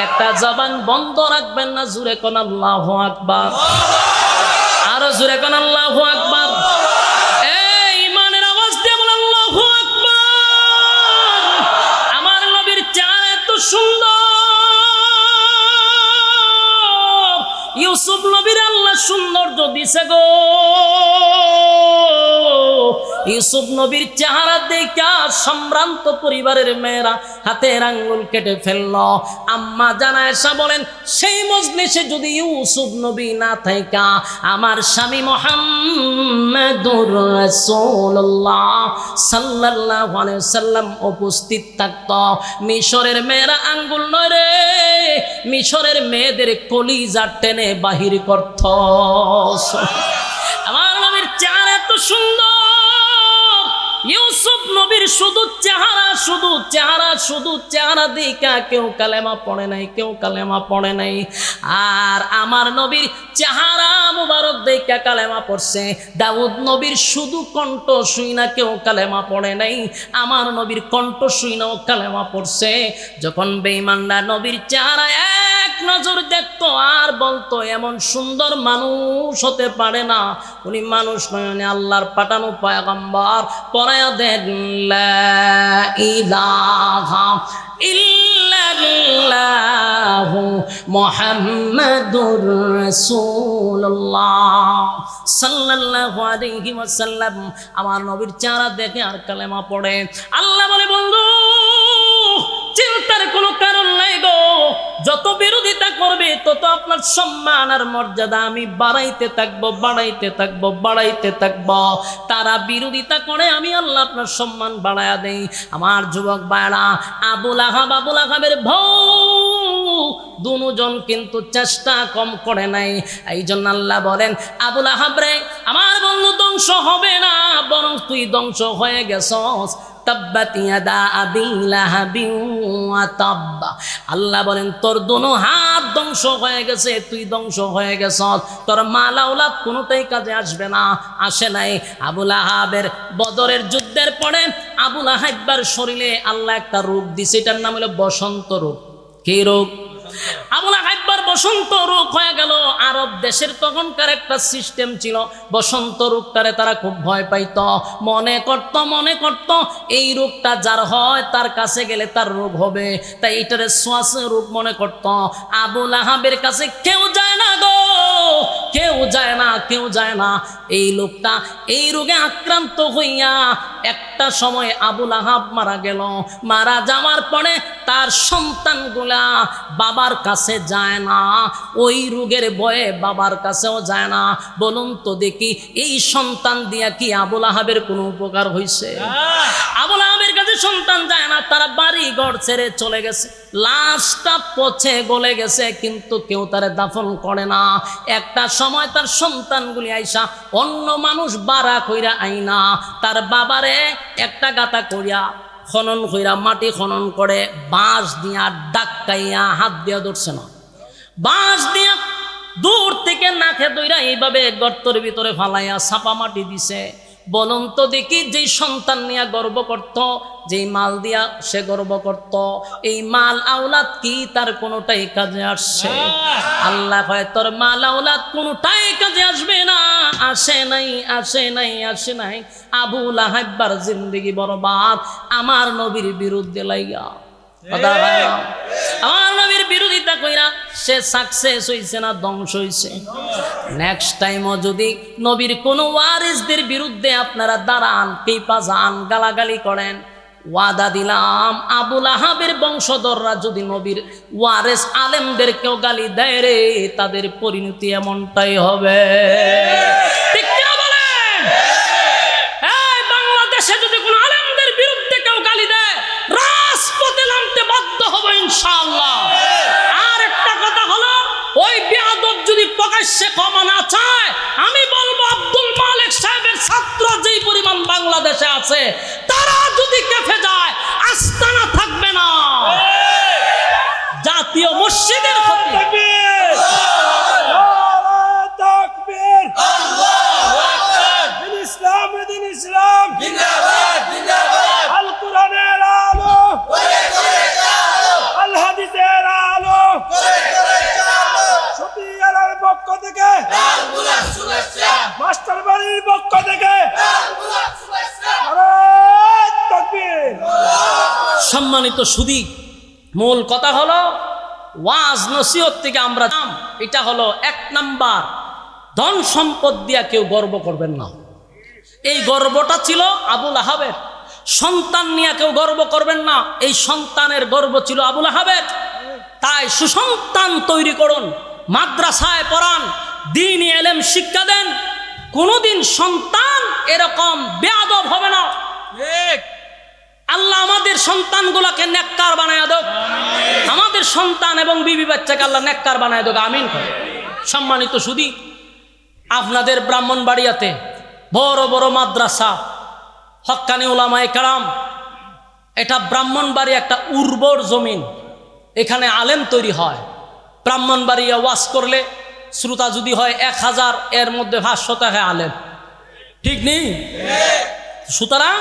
একটা জবান বন্ধ রাখবেন না, জোরে কোন আল্লাহু আকবার, আরো জোরে কোন আল্লাহু আকবার। এই ইমানের আওয়াজ দিয়ে বল আল্লাহু আকবার। আমার নবীর চেহারা এত সুন্দর, ইউসুফ নবীর আল্লাহ সৌন্দর্য দিছে গো। ইউসুফ নবীর চেহারা দেখা সম্ভ্রান্ত পরিবারের মেয়েরা হাতের আঙ্গুল কেটে ফেলল। আম্মা জানা আয়েশা বলেন, সেই মজলিসে যদি ইউসুফ নবী না থাকা আমার স্বামী মুহাম্মাদুর রাসূলুল্লাহ সাল্লাল্লাহু আলাইহি ওয়াসাল্লাম উপস্থিত থাকত, মিশরের মেয়েরা আঙ্গুল নয় রে, মিশরের মেয়েদের কলিজা টেনে বাহির করত। আমার নবীর চেহারা এত সুন্দর, ইউসুফ নবীর শুধু চেহারা দেখা কেউ কালেমা পড়ে নাই, কেউ কালেমা পড়ে নাই। আর আমার নবীর চেহারা মুবারক দেখা কালেমা পড়ছে। দাউদ নবীর শুধু কণ্ঠ শুই না কেউ কালেমা পড়ে নাই, আমার নবীর কণ্ঠ শুই নাও কালেমা পড়ছে। যখন বেঈমানরা নবীর চেহারা এক নজর দেখতো আর বলতো এমন সুন্দর মানুষ হতে পারে না, উনি মানুষ নয়, উনি আল্লাহর পাঠানো পয়গম্বর। পড়ায়া দেন লা ইলাহা ইল্লাল্লাহু মুহাম্মাদুর রাসূলুল্লাহ সাল্লাল্লাহু আলাইহি ওয়াসাল্লাম আমার নবীর চেহারা দেখে আর কালেমা পড়ে। আল্লাহ বলে বন্ধু চিন্তার কোনো কারণ নাই গো, যত বিরোধিতা করবে তত আপনার সম্মান আর মর্যাদা আমি বাড়াইতে থাকবো, বাড়াইতে থাকবো, বাড়াইতে থাকবো। তারা বিরোধিতা করে আমি আল্লাহ আপনার সম্মান বাড়ায়া দেই। আমার যুবক ভাইরা, আবুল আহাবের বউ দুজন কিন্তু চেষ্টা কম করে নাই। এই জন্য আল্লাহ বলেন আবুল আহাব রে আমার বন্ধু ধ্বংস হবে না, বরং তুই ধ্বংস হয়ে গেছস। তাব্বাত ইয়াদা আবি লাহাবিন ওয়া তাব। আল্লাহ বলেন তোর দুনো হাত ধ্বংস হয়ে গেছে, তুই ধ্বংস হয়ে গেছস, তোর মাল আওলাদ কোনোটাই কাজে আসবে না, আসে নাই। আবুল আহাবের বদরের যুদ্ধের পরে আবুল আহাবের শরীরে আল্লাহ একটা রোগ দিছে, এটার নাম হলো বসন্ত রোগ। কি রোগ? আবুল আহাবের বসন্ত রোগ হয়ে গেল। আরব দেশের তখনকার একটা সিস্টেম ছিল, বসন্ত রোগটারে তারা খুব ভয় পাইত, মনে করত এই রোগটা যার হয় তার কাছে গেলে তার রোগ হবে, তাই এটারে শ্বাস রোগ মনে করত। আবুল আহাবের কাছে কেউ যায় না গো, কেউ যায় না। এই লোকটা এই রোগে আক্রান্ত হইয়া একটা সময় আবুল আহাব মারা গেল। মারা যাওয়ার পরে তার সন্তানগুলা বাবার কাছে যায় না, ওই রোগের ভয়ে বাবার কাছেও যায় না। বলুন তো দেখি এই সন্তান দিয়া কি আবুল আহাবের কোনো উপকার হয়েছে? আবুল আহাবের কাছে সন্তান যায় না, তারা বাড়ি ঘর ছেড়ে চলে গেছে, লাশটা পচে গলে গেছে, কিন্তু কেউ তারে দাফন করে না। একটা সময় তার সন্তানগুলি আইসা অন্য মানুষ বাড়া কইরা আইনা তার বাবারে একটা গাতা করিয়া খনন কইরা মাটি খনন করে বাঁশ দিয়া ডাক্কাইয়া হাত দিয়া ধরছে না, বাঁশ দিয়া দূর থেকে নাকে দইরা এইভাবে গর্তের ভিতরে ফালাইয়া ছাপা মাটি দিছে। বলুন তো দেখি যেই সন্তান নিয়ে গর্ব করত, যেই মাল দিয়া সে গর্ব করত, এই মাল আওলাদ কি তার কোনোটাই কাজে আসছে? আল্লাহ কয় তোর মাল আওলাদ কোনোটাই কাজে আসবে না, আসে নাই। আবুল আহাবের জিন্দেগি বরবাদ আমার নবীর বিরুদ্ধে লাইগা, আমার নবীর বিরোধিতা কইরা সে সাকসেস হইছে না ধ্বংস হইছে? নেক্সট টাইমও যদি নবীর কোন ওয়ারিসদের বিরুদ্ধে আপনারা দাঁড়ান, পেপা যান, গালাগালি করেন, ওয়াদা দিলাম আবুল আহাবের বংশধররা যদি নবীর ওয়ারিস আলেমদেরকেও গালি দেয় রে, তাদের পরিণতি এমনটাই হবে। ঠিক কি বলেন? এই বাংলাদেশে যদি কোনো আলেমদের বিরুদ্ধে কেউ গালি দেয়, রাজপথে নামতে বাধ্য হব ইনশাআল্লাহ। আর একটা কথা হলো, ওই বেয়াদব যদি প্রকাশ্যে ক্ষমা না চায়, আমি বলবো আব্দুল মালিক সাহেবের ছাত্র যেই পরিমাণ বাংলাদেশে আছে, তারা যদি কেঁপে যায় আস্তানা থাকবে না। জাতীয় মসজিদের ক্ষতি, ইসলাম জিন্দাবাদ জিন্দাবাদ, আল কোরআনের আলো করে করে চালো, আল হাদিসের আলো করে করে চালো। শফিউল্লাহর পক্ষ থেকে লাল গোলাপ শুভেচ্ছা, মাস্টার বাড়ির পক্ষ থেকে লাল গোলাপ শুভেচ্ছা। নারে তাকবীর। সম্মানিত সুধী, মূল কথা হলো ওয়াজ নসিহত থেকে আমরা, এটা হলো 1 নাম্বার, ধন সম্পদ দিয়া কেউ গর্ব করবেন না। এই গর্বটা ছিল আবুল আহাবের। সন্তান নিয়ে কেউ গর্ব করবেন না, এই সন্তানের গর্ব ছিল আবুল আহাবের। তাই সুসন্তান তৈরি করুন, মাদ্রাসায় পড়ান, দ্বীনি ইলম শিক্ষা দেন, কোনোদিন সন্তান এরকম বেয়াদব হবে না। আল্লাহ আমাদের সন্তানগুলোকে নেককার বানায় দেক, আমাদের সন্তান এবং বিবি বাচ্চাকে আল্লাহ নেককার বানায় দেক, আমিন করে। সম্মানিত সুধী, আপনাদের ব্রাহ্মণবাড়িয়াতে বড় বড় মাদ্রাসা হক্কানি উলামায়ে কেরাম, এটা ব্রাহ্মণবাড়ি একটা উর্বর জমিন, এখানে আলেম তৈরি হয়। ব্রাহ্মণবাড়িয়া ওয়াজ করলে শ্রোতা যদি হয় 1000, এর মধ্যে 500 টাকা আলেম, ঠিক নেই? সুতরাং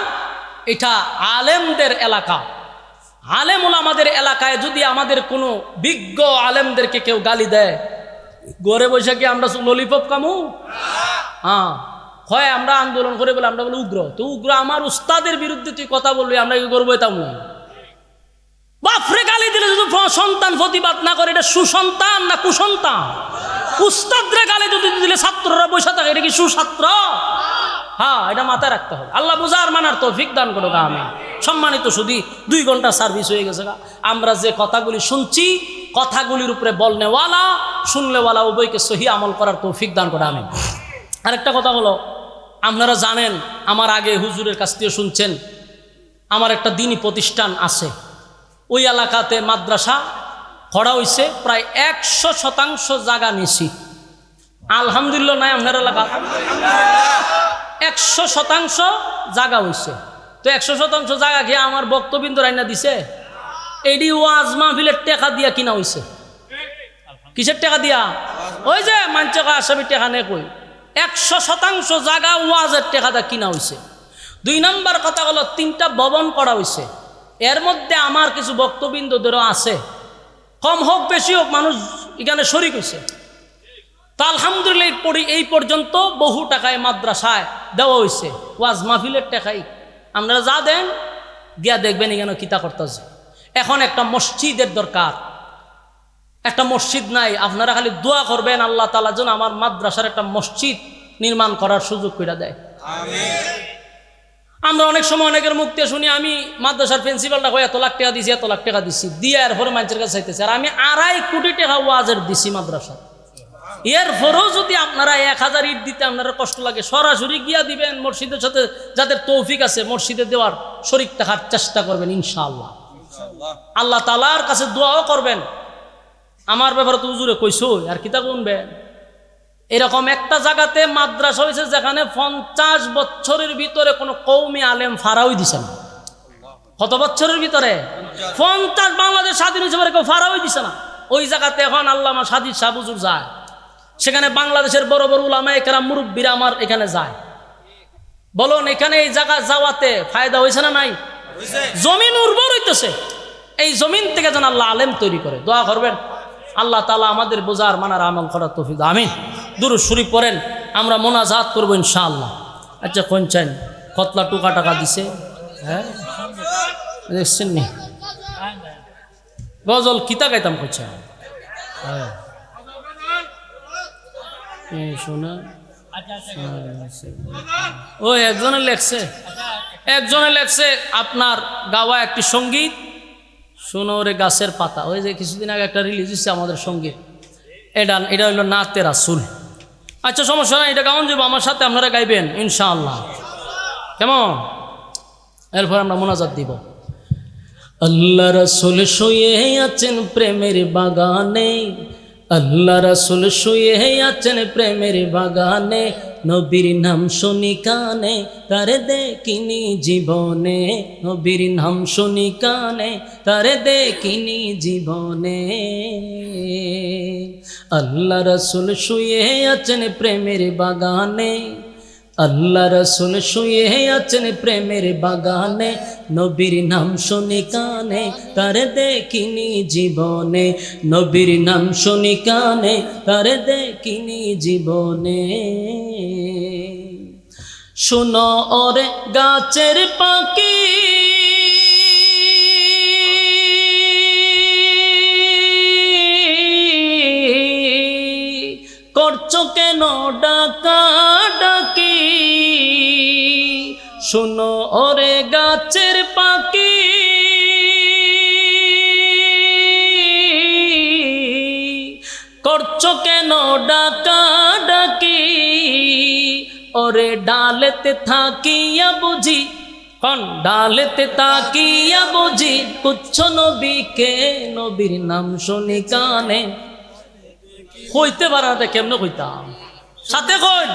এটা আলেমদের এলাকা। আলেম ওলামাদের এলাকায় যদি আমাদের কোনো বিজ্ঞ আলেমদেরকে কেউ গালি দেয়, ঘরে বসে কি আমরা ললিপপ কামু? হ্যাঁ, হয় আমরা আন্দোলন করে বলে আমরা বলি উগ্র। তো উগ্র আমার উস্তাদের বিরুদ্ধে তুই কথা বলবি, আমরা কি করবো? এটাও না। বাপরে গালি দিলে যদি সন্তান প্রতিবাদ না করে, এটা সুসন্তান না কুসন্তান? উস্তাদরে গালি যদি দিলে ছাত্ররা বসে থাকে, এটা কি সুছাত্র? হ্যাঁ, এটা মাথায় রাখতে হবে। আল্লাহ বুঝার মানার তৌফিক দান করুক। আমি সম্মানিত শুধু 2 ঘন্টা সার্ভিস হয়ে গেছে। আমরা যে কথাগুলি শুনছি, কথাগুলির উপরে বলনেওয়ালা শুনলেওয়ালা উভয়কে সহি আমল করার তৌফিক দান করে। আমি আরেকটা কথা হলো, আপনারা জানেন, আমার আগে হুজুরের কাছ থেকে শুনছেন, আমার একটা দ্বীনি প্রতিষ্ঠান আছে, ওই এলাকাতে মাদ্রাসা খড়া হয়েছে, প্রায় 100% জায়গা নিছি। আলহামদুলিল্লাহ নাই আপনার এলাকা 100% জায়গা হয়েছে। তো 100% জায়গা গিয়ে আমার বক্তবিন্দু রাইনা দিছে, এডি ওয়াজ মাহফিলের টাকা দিয়া কিনা হয়েছে। কিসের টাকা দিয়া? ওই যে মাঞ্চকা আসামি টাকা নে কই, 100% জায়গা ওয়াজের টাকাটা কিনা হয়েছে। 2 নম্বর কথা হলো, 3টা ভবন করা হয়েছে। এর মধ্যে আমার কিছু বক্তবিন্দুদেরও আছে, কম হোক বেশি হোক মানুষ এখানে শরিক হয়েছে। তো আলহামদুলিল্লাহ এই পর্যন্ত বহু টাকায় মাদ্রাসায় দেওয়া হয়েছে, ওয়াজ মাহফিলের টাকাই। আপনারা যা দেন গিয়া দেখবেন এখানে কিতা করতেছে। এখন একটা মসজিদের দরকার, একটা মসজিদ নাই। আপনারা খালি দোয়া করবেন আল্লাহ তাআলা যেন আমার মাদ্রাসার একটা মসজিদ নির্মাণ করার সুযোগ করে দেয়। আমরা অনেক সময় অনেকের মুখ দিয়ে শুনি, আমি মাদ্রাসার প্রিন্সিপালটা কই 1 লাখ টাকা দিছি, 1 লাখ টাকা দিছি, দিয়ে এরপরে মানুষের কাছে চাইতেছে। আর আমি 2.5 কোটি টাকা ওয়াজের দিছি মাদ্রাসা। এরপরেও যদি আপনারা 1000 ইট দিতে আপনারা কষ্ট লাগে, সরাসরি গিয়া দিবেন মসজিদের সাথে, যাদের তৌফিক আছে মসজিদে দেওয়ার, শরীক থাকার চেষ্টা করবেন ইনশাআল্লাহ। আল্লাহ তাআলার কাছে দোয়াও করবেন। আমার ব্যাপারে তো হুজুরে কইছো, আর কিতা গুনবেন। এরকম একটা জায়গাতে মাদ্রাসা হয়েছে যেখানে 50 বছরের ভিতরে কোনো কওমি আলেম ফারাওই দিছে না। কত বছরের ভিতরে? 50। বাংলাদেশ স্বাধীন হয়েছে কেউ ফারাওই দিছে না। ওই জায়গাতে এখন আল্লামা সাদিদ শাহ হুজুর যায়, সেখানে বাংলাদেশের বড় বড় উলামায়ে কেরাম মুরব্বিরা আমার এখানে যায়। বলুন এখানে এই জায়গা যাওয়াতে ফায়দা হয়েছে না নাই? জমিন উর্বর হইতেছে। এই জমিন থেকে যেন আল্লাহ আলেম তৈরি করে, দোয়া করবেন। আল্লাহ তাআলা আমাদের বোঝার মানার আমল করার তৌফিক। আমিন। দুরূদ শরীফ পড়েন, আমরা মোনাজাত করবো ইনশাআল্লাহ। আচ্ছা কোন চাইন কতলা টুকা টাকা দিছে? হ্যাঁ দেখছেন নি? গজল কিতা গাইতাম করছে। হ্যাঁ শোনা ও একজনে লেখছে আপনার গাওয়া একটি সঙ্গীত, শোনো রে গাছের পাতা। ওই যে কিছুদিন আগে একটা রিলিজ হচ্ছে আমাদের সঙ্গীত, এটা হইল নাতে রাসূল। আচ্ছা সমস্যা নাই, এটা গাউন যাবো আমার সাথে, আপনারা গাইবেন ইনশাআল্লাহ, কেমন? এরপর আমরা মোনাজাত দিব। আল্লাহ রাসূল শুয়ে আছেন প্রেমের বাগানে, আল্লাহ রাসূল শুয়ে আছেন প্রেমের বাগানে, নবীর নাম শুনি কানে তারে দেখিনি জীবনে, নবীর নাম শুনি কানে তারে দেখিনি জীবনে। আল্লাহ রাসূল শুয়ে আছেন প্রেমের বাগানে, আল্লাহ রাসূল শুয়ে আছেন প্রেমের বাগানে, নবীর নাম শুনি কানে তারে দেখিনি জীবনে, নবীর নাম শুনি কানে তারে দেখিনি জীবনে। শুনো ওরে গাছের পাখি, করছো কেন ডাকা ডাকি, শুনো ওরে গাছের পাখি, করছো কেন ডাকা ডাকি, ওরে ডালেতে থাকিয়া বুঝি, কোন ডালেতে তাকিয়া বুঝি কুচ্ছ নবীকে, নবীর নাম শুনি কানে। হইতে পারে না কেমনে কইতাম, সাথে কই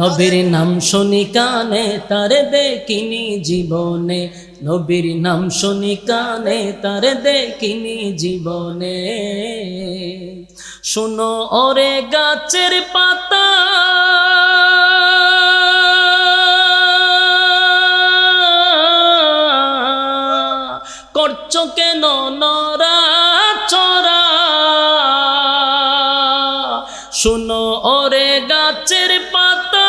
নবীর নাম শুনি কানে তারে দেখিনি জীবনে, নবীর নাম শুনি কানে তারে দেখিনি জীবনে। শুনো ওরে গাছের পাতা করছো কেন নড়াচড়া, শুনো ওরে গাছের পাতা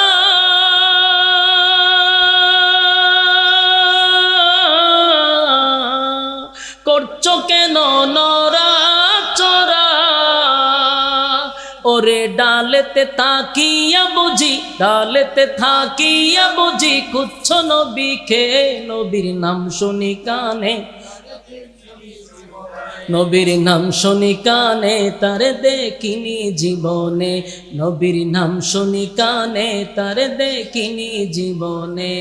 করছো কেন নড়াচড়া, ওরে ডালেতে থাকিয়া বুঝি, ডালেতে থাকিয়া বুঝি কুচ্ছ নবীকে, নবীর নাম শুনি কানে, নবীর নাম শুনি কানে তারে দেখিনি জীবনে, নবীর নাম শুনি কানে তারে দেখিনি জীবনে।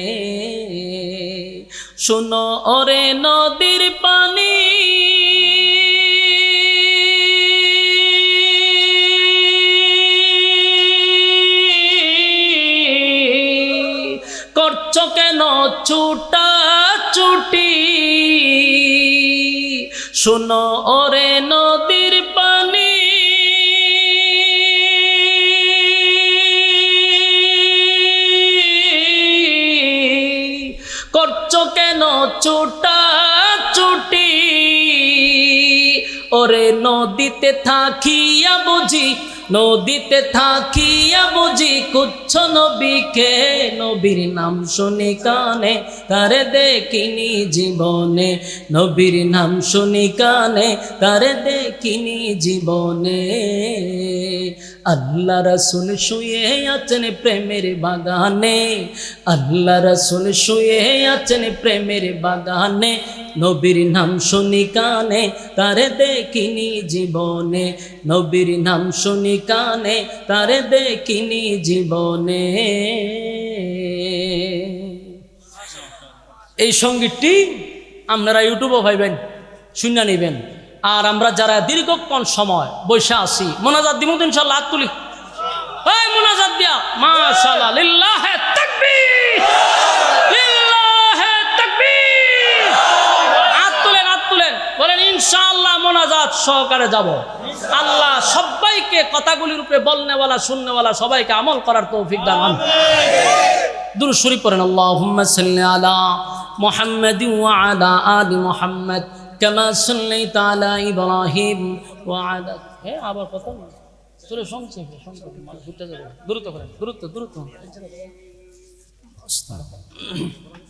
শুনো ওরে নদীর পানি করছো কেন ছুটা ছুটি, শুনো ওরে নদীর পানি করছো কেন ছুটা ছুটি, ওরে নদীতে থাকিয়া বুঝি, নদীতে থাকিয়া বুঝি কুচ্ছ নবীকে, নবীর নাম শুনি কানে তারে দেখিনি জীবনে, নবীর নাম শুনি কানে তারে দেখিনি জীবনে। আল্লাহ রাসূল শুয়ে আছেন প্রেমের বাগানে, আল্লাহ রাসূল শুয়ে আছেন প্রেমের বাগানে, নবীর নাম শুনি কানে তারে দেখিনি জীবনে, নবীর নাম শুনি কানে তারে দেখিনি জীবনে। এই সঙ্গীতটি আপনারা ইউটিউবে পাইবেন, শুনে নেবেন। আর আমরা যারা দীর্ঘক্ষণ সময় বসে আছি মোনাজাত দিব ইনশাআল্লাহ, হাত তুলি এই মোনাজাত দিয়া মাশাআল্লাহ, লিল্লাহে তাকবীর, লিল্লাহে তাকবীর, হাত তুলেন বলেন ইনশাআল্লাহ মোনাজাত সহকারে যাব। আল্লাহ সবাইকে কথাগুলির উপরে বলনেওয়ালা শুননেওয়ালা সবাইকে আমল করার তৌফিক দান করুন। দুরূদ শরীফ পড়েন আল্লাহুম্মা সাল্লি আলা মুহাম্মাদ ওয়া আলা আলি মুহাম্মাদ কামা সাল্লাইতা আলা ইব্রাহিম ওয়া আলা, আবার কথা চলে সংক্ষেপে মানুষ ঘুরতে যাবে, দ্রুত করেন, দ্রুত